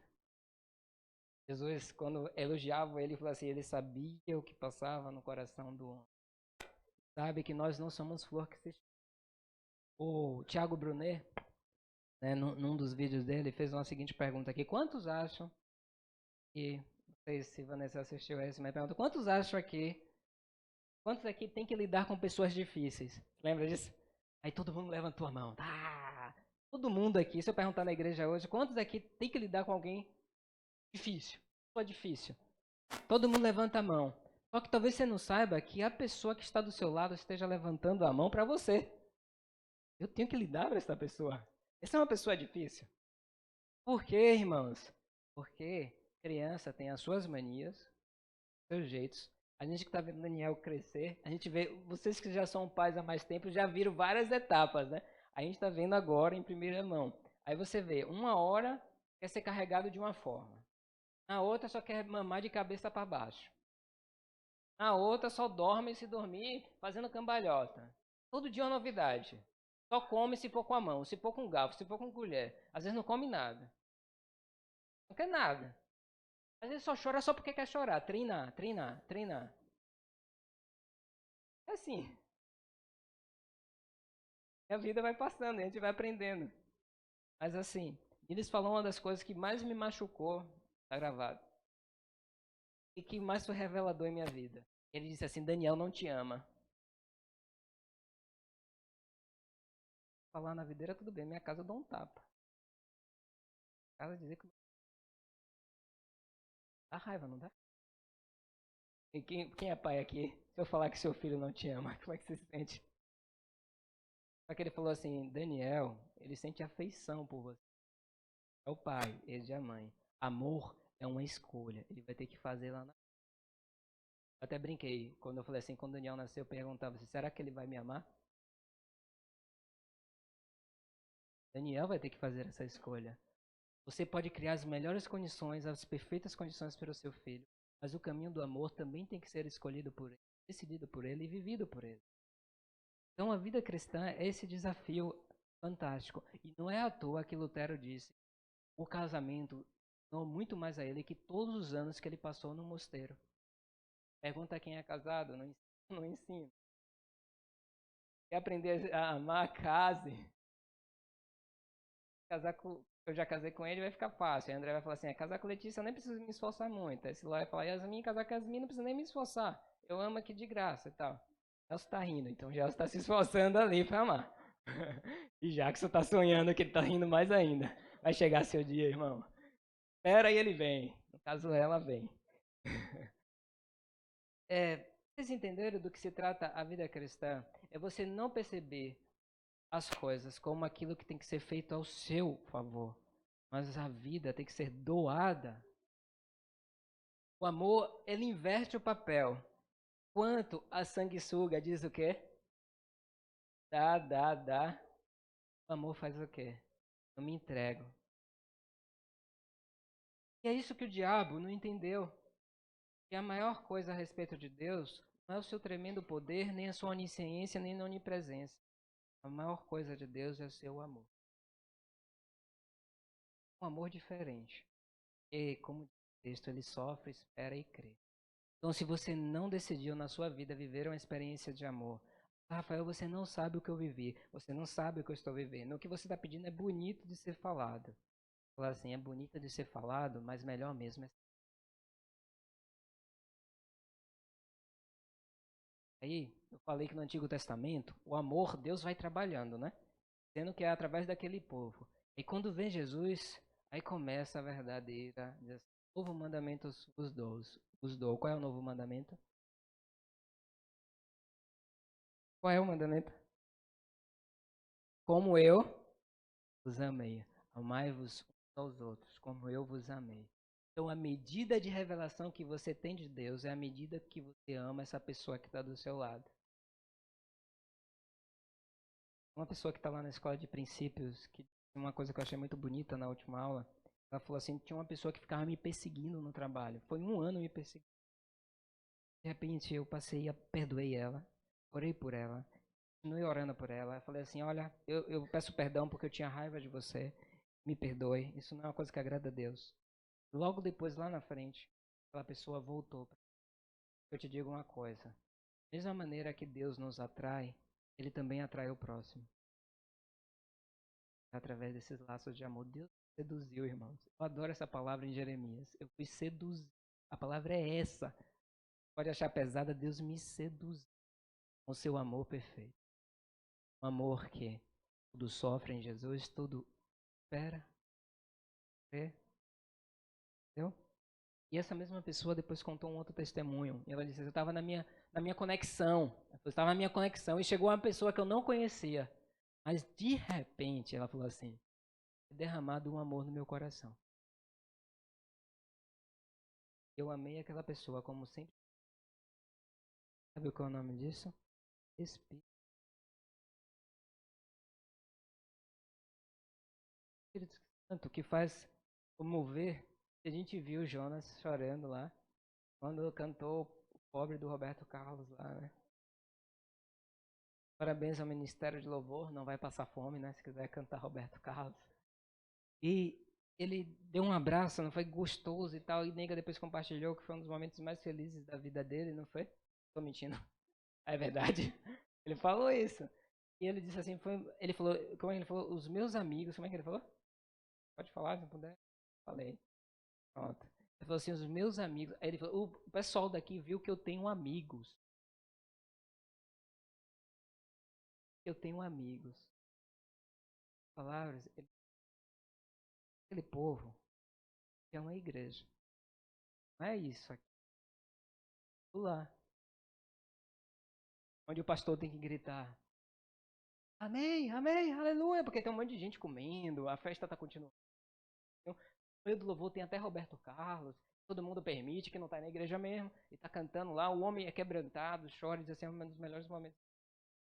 Jesus, quando elogiava ele, falou assim, ele sabia o que passava no coração do homem. Sabe que nós não somos flor que se... O Thiago Brunet, né, num dos vídeos dele, fez uma seguinte pergunta aqui. Quantos acham que... Não sei se Vanessa assistiu esse, mas pergunta. Quantos acham aqui... Quantos aqui tem que lidar com pessoas difíceis? Lembra disso? Aí todo mundo levantou a mão. Todo mundo aqui, se eu perguntar na igreja hoje, quantos aqui tem que lidar com alguém difícil? Pessoa difícil. Todo mundo levanta a mão. Só que talvez você não saiba que a pessoa que está do seu lado esteja levantando a mão para você. Eu tenho que lidar com essa pessoa. Essa é uma pessoa difícil. Por quê, irmãos? Porque criança tem as suas manias, seus jeitos. A gente que está vendo Daniel crescer, a gente vê, vocês que já são pais há mais tempo já viram várias etapas, né? A gente está vendo agora em primeira mão. Aí você vê, uma hora quer ser carregado de uma forma. Na outra só quer mamar de cabeça para baixo. Na outra só dorme se dormir fazendo cambalhota. Todo dia é uma novidade. Só come se for com a mão, se for com garfo, se for com colher. Às vezes não come nada. Não quer nada. Às vezes só chora só porque quer chorar. Treinar, treinar, treinar. É assim. E a vida vai passando, a gente vai aprendendo. Mas assim, eles falam uma das coisas que mais me machucou, tá gravado, e que mais foi revelador em minha vida. Ele disse assim, Daniel não te ama. falar na videira, tudo bem. Minha casa eu dou um tapa. Casa dizer que dá raiva, não dá? E quem é pai aqui? Se eu falar que seu filho não te ama, como é que você se sente? Só que ele falou assim, Daniel, ele sente afeição por você. É o pai, ele é a mãe. Amor é uma escolha. Ele vai ter que fazer lá na... Eu até brinquei. Quando eu falei assim, quando o Daniel nasceu, eu perguntava assim, será que ele vai me amar? Daniel vai ter que fazer essa escolha. Você pode criar as melhores condições, as perfeitas condições para o seu filho, mas o caminho do amor também tem que ser escolhido por ele, decidido por ele e vivido por ele. Então a vida cristã é esse desafio fantástico. E não é à toa que Lutero disse, o casamento não muito mais a ele que todos os anos que ele passou no mosteiro. Pergunta quem é casado, não ensina. Quer aprender a amar, case. Casar com, eu já casei com ele, vai ficar fácil. Aí André vai falar assim, casar com Letícia eu nem preciso me esforçar muito. Aí Siló vai falar, Yasmin, casar com Yasmin não precisa nem me esforçar. Eu amo aqui de graça e tal. Elcio tá rindo, então já está se esforçando ali para amar. E Jackson tá sonhando que ele tá rindo mais ainda. Vai chegar seu dia, irmão. Espera e ele vem. No caso, ela vem. Vocês entenderam do que se trata a vida cristã? É você não perceber as coisas como aquilo que tem que ser feito ao seu favor. Mas a vida tem que ser doada. O amor, ele inverte o papel. Quanto a sanguessuga diz o quê? Dá, dá, dá. O amor faz o quê? Eu me entrego. E é isso que o diabo não entendeu. E a maior coisa a respeito de Deus não é o seu tremendo poder, nem a sua onisciência, nem a onipresença. A maior coisa de Deus é o seu amor. Um amor diferente. E, como diz o texto, ele sofre, espera e crê. Então, se você não decidiu na sua vida viver uma experiência de amor, Rafael, você não sabe o que eu vivi, você não sabe o que eu estou vivendo. O que você está pedindo é bonito de ser falado. Falar assim, é bonito de ser falado, mas melhor mesmo é. Aí, eu falei que no Antigo Testamento, o amor, Deus vai trabalhando, né? Sendo que é através daquele povo. E quando vem Jesus, aí começa a verdadeira. Diz assim, novo mandamento os dou. Qual é o novo mandamento? Qual é o mandamento? Como eu vos amei. Amai-vos uns aos outros, como eu vos amei. Então, a medida de revelação que você tem de Deus é a medida que você ama essa pessoa que está do seu lado. Uma pessoa que está lá na escola de princípios, que uma coisa que eu achei muito bonita na última aula, ela falou assim, tinha uma pessoa que ficava me perseguindo no trabalho. Foi 1 ano me perseguindo. De repente, eu passei, perdoei ela, orei por ela, continuei orando por ela. Eu falei assim, olha, eu peço perdão porque eu tinha raiva de você. Me perdoe, isso não é uma coisa que agrada a Deus. Logo depois, lá na frente, aquela pessoa voltou. Eu te digo uma coisa. Da mesma maneira que Deus nos atrai, Ele também atrai o próximo. Através desses laços de amor, Deus seduziu, irmãos. Eu adoro essa palavra em Jeremias. Eu fui seduzido. A palavra é essa. Pode achar pesada, Deus me seduziu com seu amor perfeito. Um amor que tudo sofre em Jesus, tudo espera, crê. Entendeu? E essa mesma pessoa depois contou um outro testemunho. E ela disse: eu estava na minha conexão. Eu estava na minha conexão e chegou uma pessoa que eu não conhecia. Mas de repente ela falou assim: derramado um amor no meu coração. Eu amei aquela pessoa como sempre. Sabe qual é o nome disso? Espírito Santo, que faz comover. A gente viu o Jonas chorando lá quando cantou o pobre do Roberto Carlos lá, né? Parabéns ao Ministério de Louvor, não vai passar fome, né? Se quiser cantar Roberto Carlos. E ele deu um abraço, não foi gostoso e tal, e Nega depois compartilhou que foi um dos momentos mais felizes da vida dele, não foi? Tô mentindo. É verdade. Ele falou isso. E ele disse assim, ele falou, como é que ele falou? Os meus amigos, como é que ele falou? Pode falar, se não puder. Falei. Pronto. Ele falou assim, os meus amigos. Aí ele falou, o pessoal daqui viu que eu tenho amigos. Eu tenho amigos. palavras, aquele povo é uma igreja. Não é isso aqui. Lá. Onde o pastor tem que gritar. Amém, amém, aleluia, porque tem um monte de gente comendo, a festa está continuando. No meio do louvor tem até Roberto Carlos, todo mundo permite, que não está na igreja mesmo, e está cantando lá, o homem é quebrantado, chora, diz assim, é um dos melhores momentos.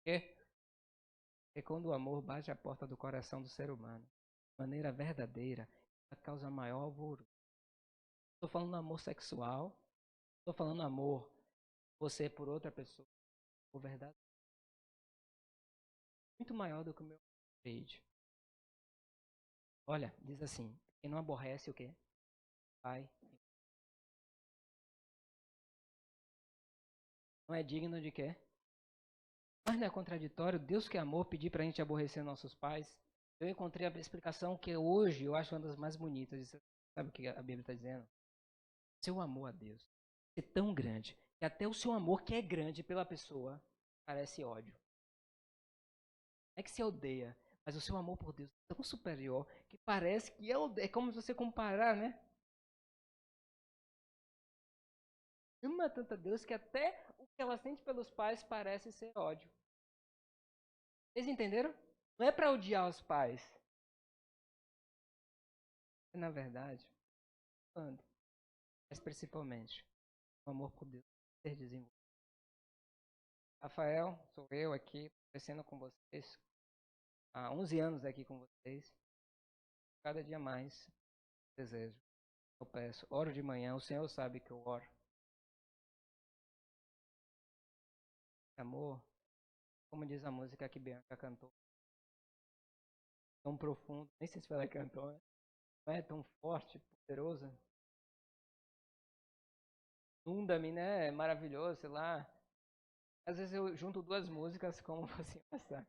Porque quando o amor bate a porta do coração do ser humano, de maneira verdadeira, causa maior alvoroço. Estou falando amor sexual, estou falando amor você por outra pessoa, por verdade, muito maior do que o meu rede. Olha, diz assim, quem não aborrece o quê? Pai. Não é digno de quê? Mas não é contraditório Deus que é amor pedir para a gente aborrecer nossos pais? Eu encontrei a explicação que hoje eu acho uma das mais bonitas. Sabe o que a Bíblia está dizendo? Seu amor a Deus é tão grande que até o seu amor, que é grande pela pessoa, parece ódio. Não é que se odeia, mas o seu amor por Deus é tão superior que parece que é como se você comparar, né? Ama tanto a Deus que até o que ela sente pelos pais parece ser ódio. Vocês entenderam? Não é para odiar os pais. Na verdade, quando? Mas principalmente, o amor por Deus ser desenvolvido. Rafael, sou eu aqui, crescendo com vocês, há 11 anos aqui com vocês. Cada dia mais desejo. Eu peço, oro de manhã, o Senhor sabe que eu oro. Amor, como diz a música que Bianca cantou, tão profundo, nem sei se ela cantou, né? Não é tão forte, poderoso. Inunda-me, né? É maravilhoso, sei lá. Às vezes eu junto duas músicas como assim passar.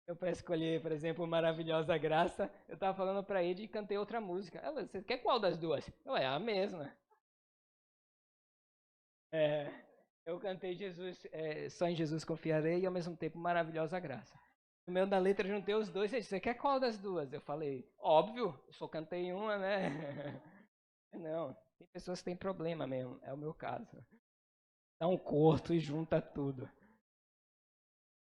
Eu para escolher, por exemplo, Maravilhosa Graça, eu tava falando pra ele e cantei outra música. Ela, você quer qual das duas? Eu, é a mesma. É, eu cantei Jesus, só em Jesus confiarei e ao mesmo tempo Maravilhosa Graça. No meio da letra eu juntei os dois e disse, você quer qual das duas? Eu falei, óbvio, só cantei uma, né? Não, tem pessoas que têm problema mesmo, é o meu caso. Dá um corto e junta tudo.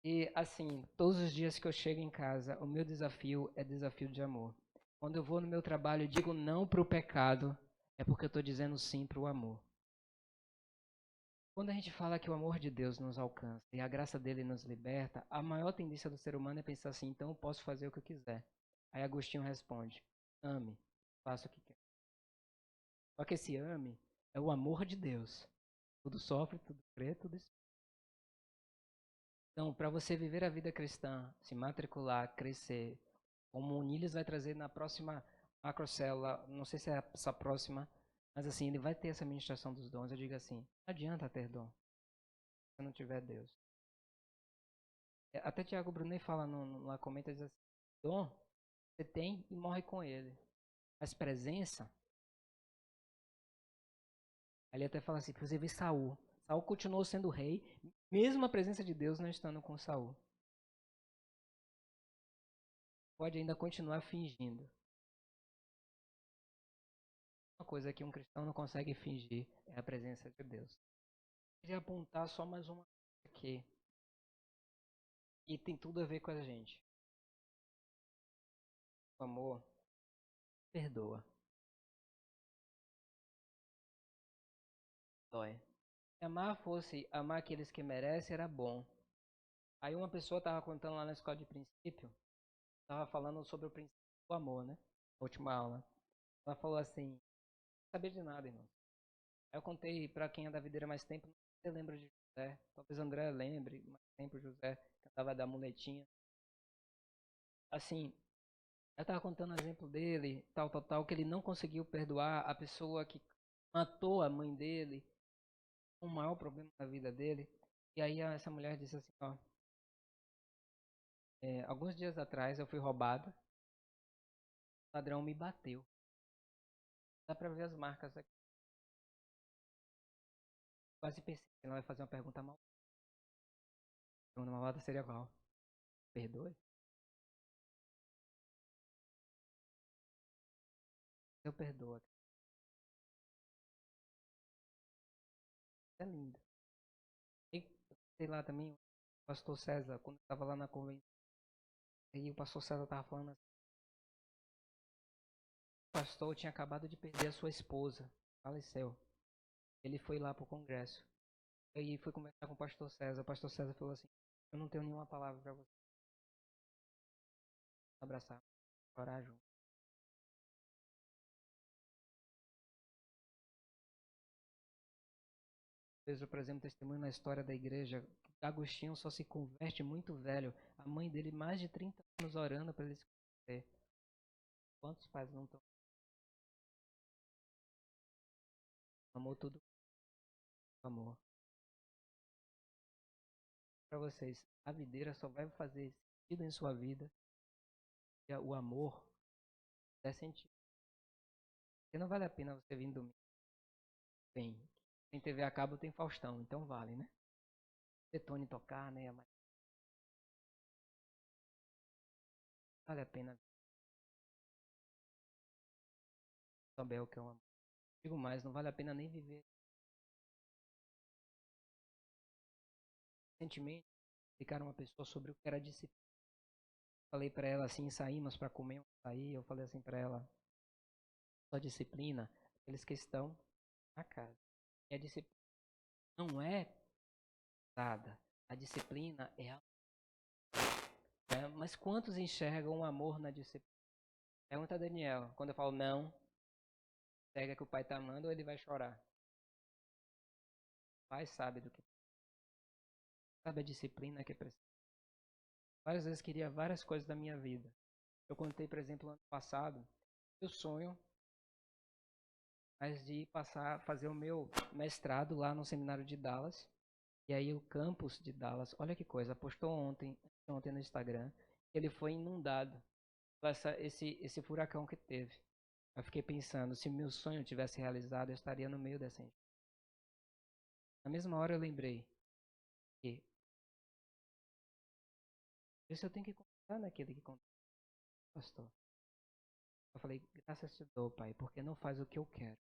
E assim, todos os dias que eu chego em casa, o meu desafio é desafio de amor. Quando eu vou no meu trabalho e digo não para o pecado, é porque eu estou dizendo sim para o amor. Quando a gente fala que o amor de Deus nos alcança e a graça dele nos liberta, a maior tendência do ser humano é pensar assim, então eu posso fazer o que eu quiser. Aí Agostinho responde, ame, faça o que quer. Só que esse ame é o amor de Deus. Tudo sofre, tudo crê, tudo espera. Então, para você viver a vida cristã, se matricular, crescer, como o Niles vai trazer na próxima macrocélula, não sei se é essa próxima, mas assim, ele vai ter essa ministração dos dons. Eu digo assim, não adianta ter dom se não tiver Deus. Até Tiago Brunet fala lá, comenta, diz assim, dom você tem e morre com ele. Mas presença, ele até fala assim, você vê Saul. Saul continuou sendo rei, mesmo a presença de Deus não estando com Saul. Pode ainda continuar fingindo. Uma coisa que um cristão não consegue fingir é a presença de Deus. Eu queria apontar só mais uma coisa aqui. E tem tudo a ver com a gente. O amor perdoa. Dói. Se amar fosse amar aqueles que merecem, era bom. Aí uma pessoa estava contando lá na escola de princípio, estava falando sobre o princípio do amor, né? Na última aula. Ela falou assim, não sabia de nada, irmão. Aí eu contei para quem é da videira mais tempo, não sei se lembra de José. Talvez André lembre, mais tempo José, que andava da muletinha. Assim, eu tava contando o exemplo dele, tal, que ele não conseguiu perdoar a pessoa que matou a mãe dele, o maior problema da vida dele. E aí essa mulher disse assim, ó, alguns dias atrás eu fui roubada, o ladrão me bateu. Dá pra ver as marcas aqui. Quase pensei que ela vai fazer uma pergunta mal. A pergunta malvada seria qual? Perdoe? Eu perdoo. É lindo. E sei lá também, o pastor César, quando eu estava lá na convenção, aí o pastor César estava falando assim, o pastor tinha acabado de perder a sua esposa, faleceu. Ele foi lá pro congresso. Aí foi conversar com o pastor César. O pastor César falou assim: eu não tenho nenhuma palavra para você. Abraçar, orar junto. Vejo, por exemplo, testemunho na história da igreja. Agostinho só se converte muito velho. A mãe dele, mais de 30 anos orando para ele se converter. Quantos pais não estão? Amou tudo com amor. Para vocês, a videira só vai fazer sentido em sua vida se o amor der sentido. Porque não vale a pena você vir domingo. Tem. Tem TV a cabo, tem Faustão, então vale, né? Detone tocar, né? Mas vale a pena. Saber o que é um amor. Digo mais, não vale a pena nem viver. Recentemente, explicaram uma pessoa sobre o que era disciplina. Falei pra ela assim, saímos pra comer um açaí. Eu falei assim pra ela: sua disciplina, aqueles que estão na casa. E a disciplina não é dada. A disciplina é a. Mas quantos enxergam o amor na disciplina? Pergunta a Daniel. Quando eu falo não, pega que o pai tá amando ou ele vai chorar? O pai sabe do que. Sabe a disciplina que precisa. Várias vezes queria várias coisas da minha vida. Eu contei, por exemplo, ano passado, eu sonho mas de passar, fazer o meu mestrado lá no seminário de Dallas. E aí o campus de Dallas, olha que coisa, postou ontem no Instagram, que ele foi inundado por esse furacão que teve. Eu fiquei pensando, se meu sonho tivesse realizado, eu estaria no meio dessa enchente. Na mesma hora eu lembrei que isso eu tenho que contar naquele que contou, pastor. Eu falei, graças te dou, pai, porque não faz o que eu quero,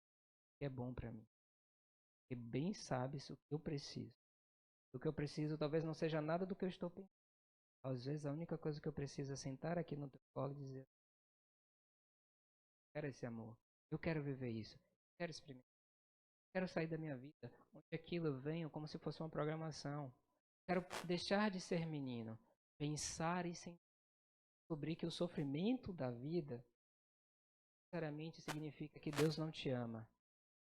que é bom para mim. E bem sabes o que eu preciso. O que eu preciso talvez não seja nada do que eu estou pensando. Às vezes a única coisa que eu preciso é sentar aqui no teu colo e dizer, quero esse amor, eu quero viver isso, quero experimentar, quero sair da minha vida, onde aquilo venha como se fosse uma programação. Quero deixar de ser menino, pensar e descobrir que o sofrimento da vida, sinceramente, significa que Deus não te ama,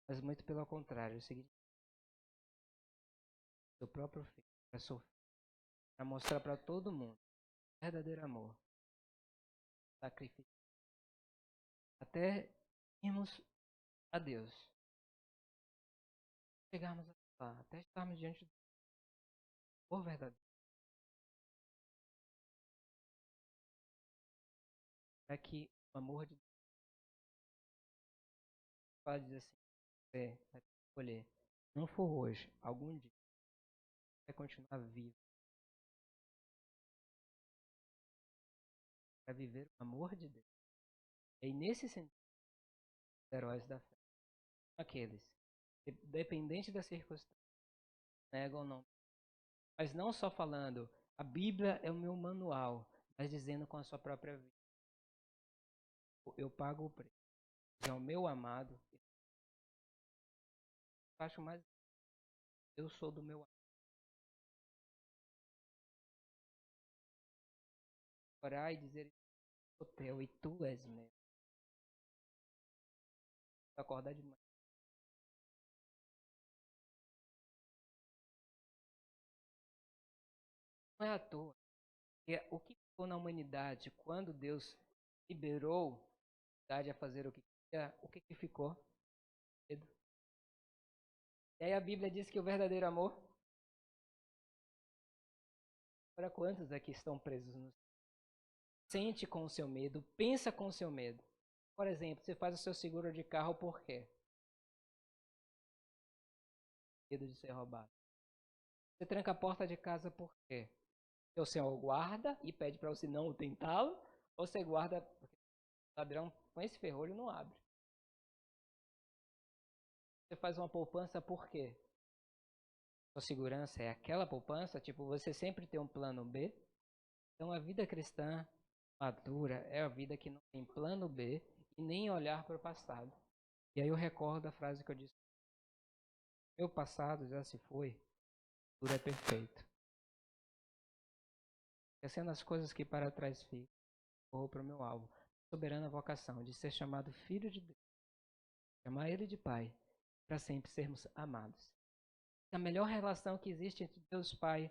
mas muito pelo contrário, significa que o próprio filho para sofrer, para mostrar para todo mundo verdadeiro amor, sacrifício, até irmos a Deus. Chegarmos lá, até estarmos diante do amor verdadeiro. Para que o amor de Deus pode dizer assim, você vai escolher. Não for hoje, algum dia vai continuar vivo para viver o amor de Deus. E nesse sentido, os heróis da fé, aqueles, dependente da circunstância, negam ou não. Mas não só falando, a Bíblia é o meu manual, mas dizendo com a sua própria vida. Eu pago o preço. É o meu amado. Eu acho mais. Eu sou do meu amado. Orar e dizer, hotel, e tu és meu. Acordar de manhã. Não é à toa. O que ficou na humanidade quando Deus liberou a humanidade a fazer o que queria, o que, que ficou? Medo. E aí a Bíblia diz que o verdadeiro amor, para quantos aqui estão presos no sente com o seu medo, pensa com o seu medo. Por exemplo, você faz o seu seguro de carro por quê? Medo de ser roubado. Você tranca a porta de casa por quê? O Senhor guarda e pede para você não tentá-lo, ou você guarda, porque o ladrão com esse ferrolho não abre. Você faz uma poupança por quê? Sua segurança é aquela poupança, tipo, você sempre tem um plano B. Então a vida cristã madura é a vida que não tem plano B e nem olhar para o passado. E aí eu recordo a frase que eu disse: meu passado já se foi, tudo é perfeito. Esquecendo as coisas que para trás ficam, corro para o meu alvo. Soberana vocação de ser chamado filho de Deus, chamar Ele de Pai, para sempre sermos amados. A melhor relação que existe entre Deus Pai,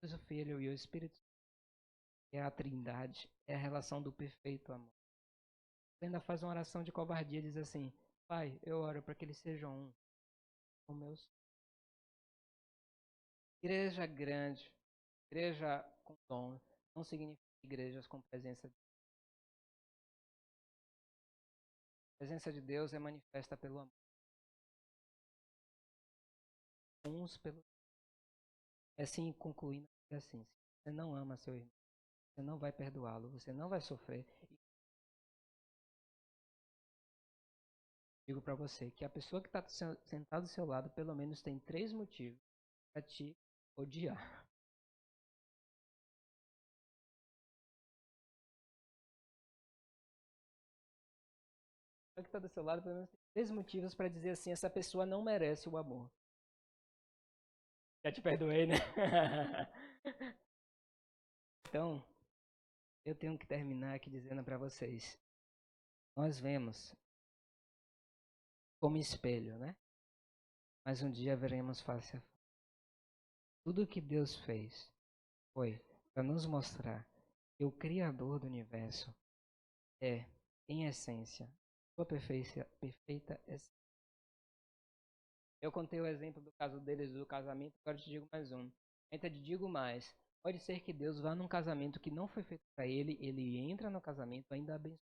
Deus o Filho e o Espírito Santo é a Trindade, é a relação do perfeito amor. Você ainda faz uma oração de covardia e diz assim: Pai, eu oro para que eles sejam um, com meus. Igreja grande, igreja com dom, não significa igrejas com presença de Deus. A presença de Deus é manifesta pelo amor. Uns pelo. É assim, concluindo, é assim: se você não ama seu irmão, você não vai perdoá-lo, você não vai sofrer. Digo para você que a pessoa que está sentada do seu lado, pelo menos tem 3 motivos para te odiar. A pessoa que está do seu lado, pelo menos tem 3 motivos para dizer assim: essa pessoa não merece o amor. Já te perdoei, né? Então, eu tenho que terminar aqui dizendo para vocês: nós vemos como espelho, né? Mas um dia veremos face a face. Tudo o que Deus fez foi para nos mostrar que o Criador do universo é, em essência, sua perfeita essência. Eu contei o exemplo do caso deles, do casamento, agora te digo mais um. Ainda te digo mais. Pode ser que Deus vá num casamento que não foi feito para ele, ele entra no casamento ainda abençoado.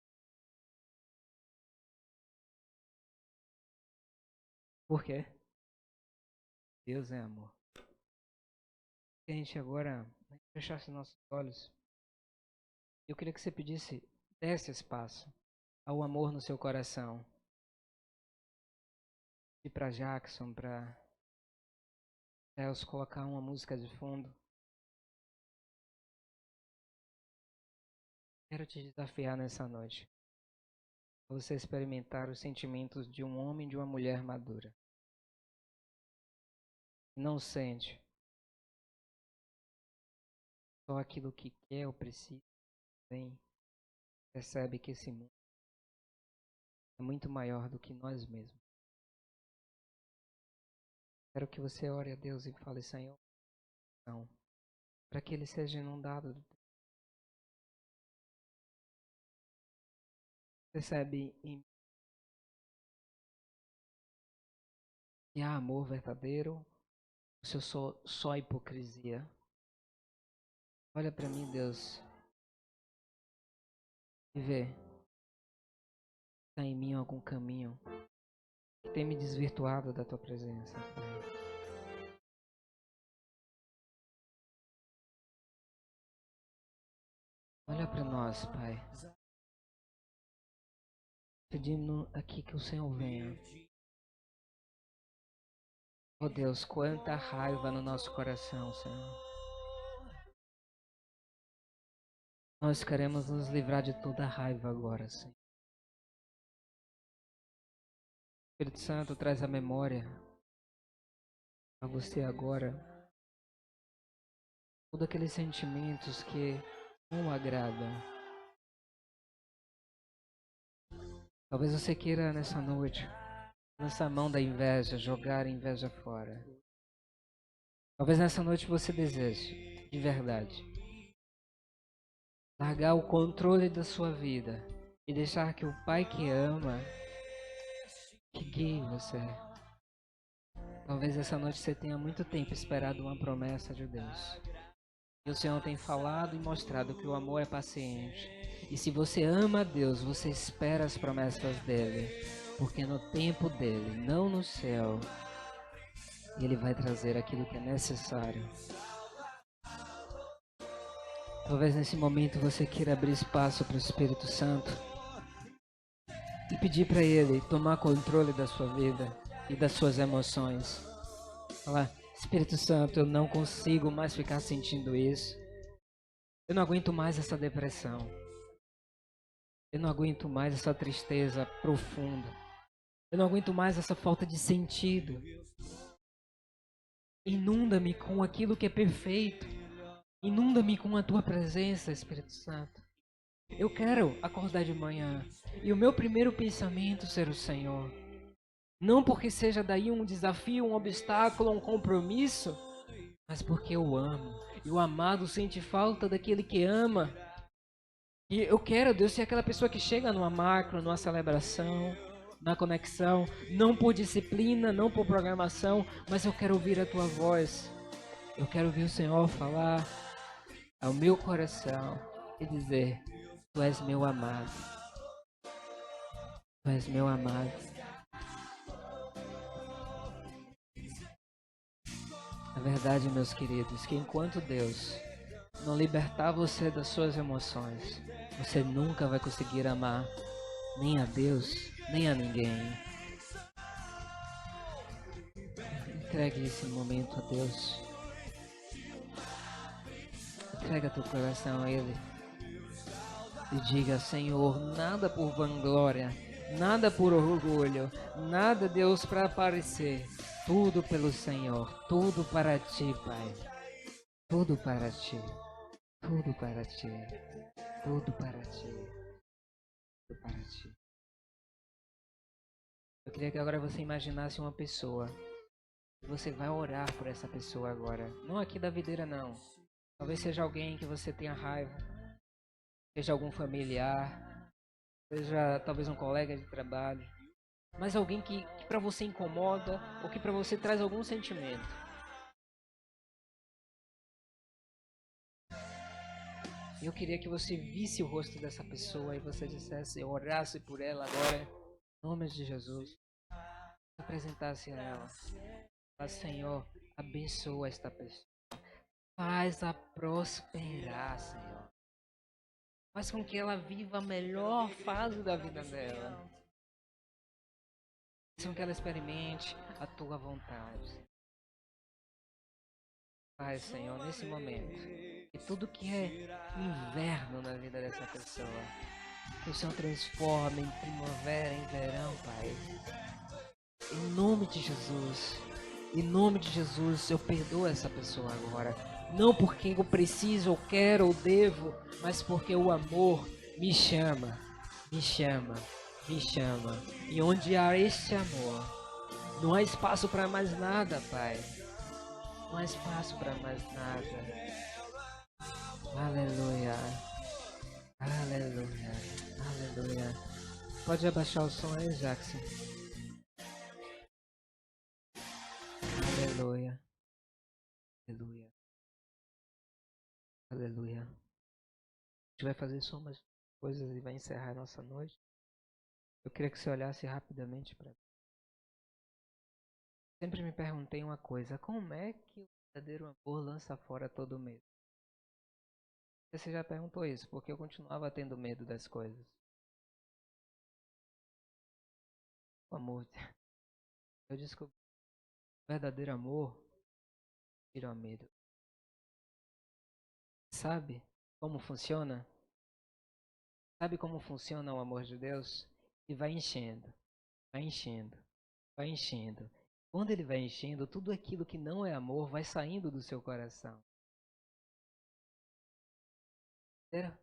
Por quê? Deus é amor. Que a gente agora fechasse nossos olhos. Eu queria que você pedisse, desse espaço ao amor no seu coração. E para Jackson, para Deus colocar uma música de fundo. Quero te desafiar nessa noite. Você experimentar os sentimentos de um homem e de uma mulher madura. Não sente só aquilo que quer ou precisa. Bem, percebe que esse mundo é muito maior do que nós mesmos. Quero que você ore a Deus e fale: Senhor, não, para que Ele seja inundado. Percebe em que há amor verdadeiro, o seu só hipocrisia. Olha para mim, Deus, e vê se está em mim algum caminho que tem me desvirtuado da tua presença, Pai. Olha para nós, Pai. Pedindo aqui que o Senhor venha. Oh Deus, quanta raiva no nosso coração, Senhor. Nós queremos nos livrar de toda raiva agora, Senhor. Espírito Santo, traz a memória a você agora todos aqueles sentimentos que não agradam. Talvez você queira nessa noite, nessa mão da inveja, jogar a inveja fora. Talvez nessa noite você deseje, de verdade, largar o controle da sua vida e deixar que o Pai que ama que guie você. Talvez essa noite você tenha muito tempo esperado uma promessa de Deus. E o Senhor tem falado e mostrado que o amor é paciente. E se você ama a Deus, você espera as promessas dele. Porque no tempo dele, não no céu, ele vai trazer aquilo que é necessário. Talvez nesse momento você queira abrir espaço para o Espírito Santo e pedir para Ele tomar controle da sua vida e das suas emoções. Falar, Espírito Santo, eu não consigo mais ficar sentindo isso. Eu não aguento mais essa depressão. Eu não aguento mais essa tristeza profunda. Eu não aguento mais essa falta de sentido. Inunda-me com aquilo que é perfeito. Inunda-me com a tua presença, Espírito Santo. Eu quero acordar de manhã e o meu primeiro pensamento ser o Senhor. Não porque seja daí um desafio, um obstáculo, um compromisso, mas porque eu amo. E o amado sente falta daquele que ama. E eu quero, Deus, ser aquela pessoa que chega numa macro, numa celebração, na conexão, não por disciplina, não por programação, mas eu quero ouvir a tua voz. Eu quero ouvir o Senhor falar ao meu coração e dizer: Tu és meu amado. Tu és meu amado. A verdade, meus queridos, que enquanto Deus não libertar você das suas emoções, você nunca vai conseguir amar nem a Deus, nem a ninguém. Entregue esse momento a Deus. Entrega teu coração a Ele. E diga: Senhor, nada por vanglória, nada por orgulho, nada, Deus, para aparecer. Tudo pelo Senhor, tudo para Ti, Pai. Tudo para Ti, tudo para Ti, tudo para Ti, tudo para Ti. Eu queria que agora você imaginasse uma pessoa. Você vai orar por essa pessoa agora. Não aqui da videira, não. Talvez seja alguém que você tenha raiva. Seja algum familiar. Seja talvez um colega de trabalho. Mas alguém que para você incomoda ou que para você traz algum sentimento. Eu queria que você visse o rosto dessa pessoa e você dissesse, orasse por ela agora, em nome de Jesus. Apresentasse a ela. Fala, Senhor, abençoa esta pessoa. Faz-a prosperar, Senhor. Faz com que ela viva a melhor fase da vida dela. Faz com que ela experimente a tua vontade. Pai, Senhor, nesse momento, e tudo que é inverno na vida dessa pessoa, que o Senhor transforme em primavera, em verão, Pai. Em nome de Jesus, em nome de Jesus, eu perdoo essa pessoa agora. Não porque eu preciso, ou quero, ou devo, mas porque o amor me chama, me chama, me chama. E onde há este amor, não há espaço para mais nada, Pai. Não há espaço para mais nada. Aleluia, aleluia, aleluia. Pode abaixar o som aí, Jackson. Aleluia, aleluia, aleluia. A gente vai fazer só umas coisas e vai encerrar a nossa noite. Eu queria que você olhasse rapidamente para mim. Sempre me perguntei uma coisa: como é que o verdadeiro amor lança fora todo medo? Você já perguntou isso, porque eu continuava tendo medo das coisas. O amor. Eu descobri que o verdadeiro amor tira o medo. Sabe como funciona? Sabe como funciona o amor de Deus? E vai enchendo, vai enchendo, vai enchendo. Quando ele vai enchendo, tudo aquilo que não é amor vai saindo do seu coração. Entendeu?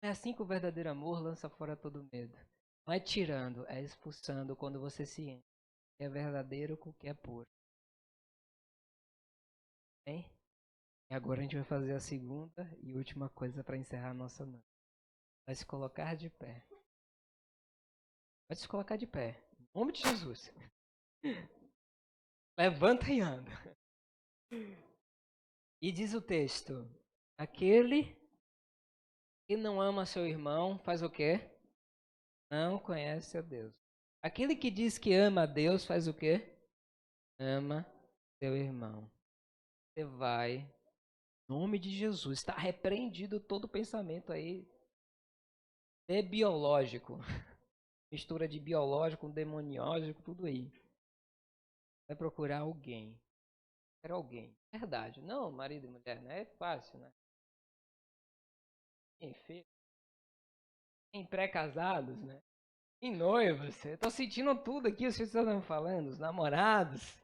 É assim que o verdadeiro amor lança fora todo medo. Não é tirando, é expulsando quando você se enche. Que é verdadeiro com o que é puro. Hein? E agora a gente vai fazer a segunda e última coisa para encerrar a nossa noite. Vai se colocar de pé. Vai se colocar de pé. Em nome de Jesus. Levanta e anda. E diz o texto: aquele que não ama seu irmão faz o quê? Não conhece a Deus. Aquele que diz que ama a Deus faz o quê? Ama seu irmão. Você vai Em nome de Jesus, está repreendido todo pensamento aí biológico. Mistura de biológico, demoniógico, tudo aí. Vai procurar alguém. Quero alguém. Verdade. Não, marido e mulher, não é fácil, né? Em filho. Em pré-casados, né? Em noivos. Eu tô sentindo tudo aqui, os filhos estão falando, os namorados,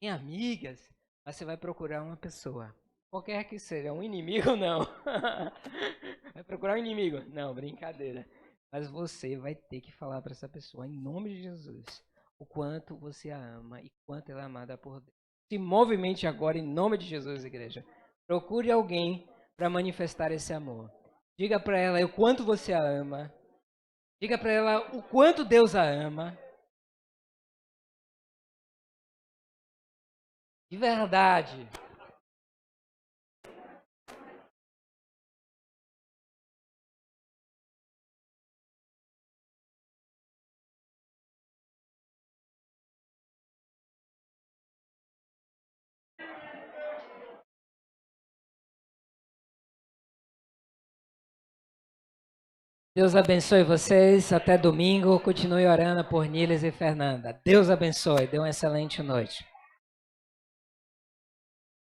em amigas. Mas você vai procurar uma pessoa. Qualquer que seja, um inimigo não. Vai procurar um inimigo? Não, brincadeira. Mas você vai ter que falar para essa pessoa, em nome de Jesus, o quanto você a ama e quanto ela é amada por Deus. Se movimente agora em nome de Jesus, igreja. Procure alguém para manifestar esse amor. Diga para ela o quanto você a ama. Diga para ela o quanto Deus a ama. De verdade. Deus abençoe vocês. Até domingo. Continue orando por Niles e Fernanda. Deus abençoe. Dê uma excelente noite.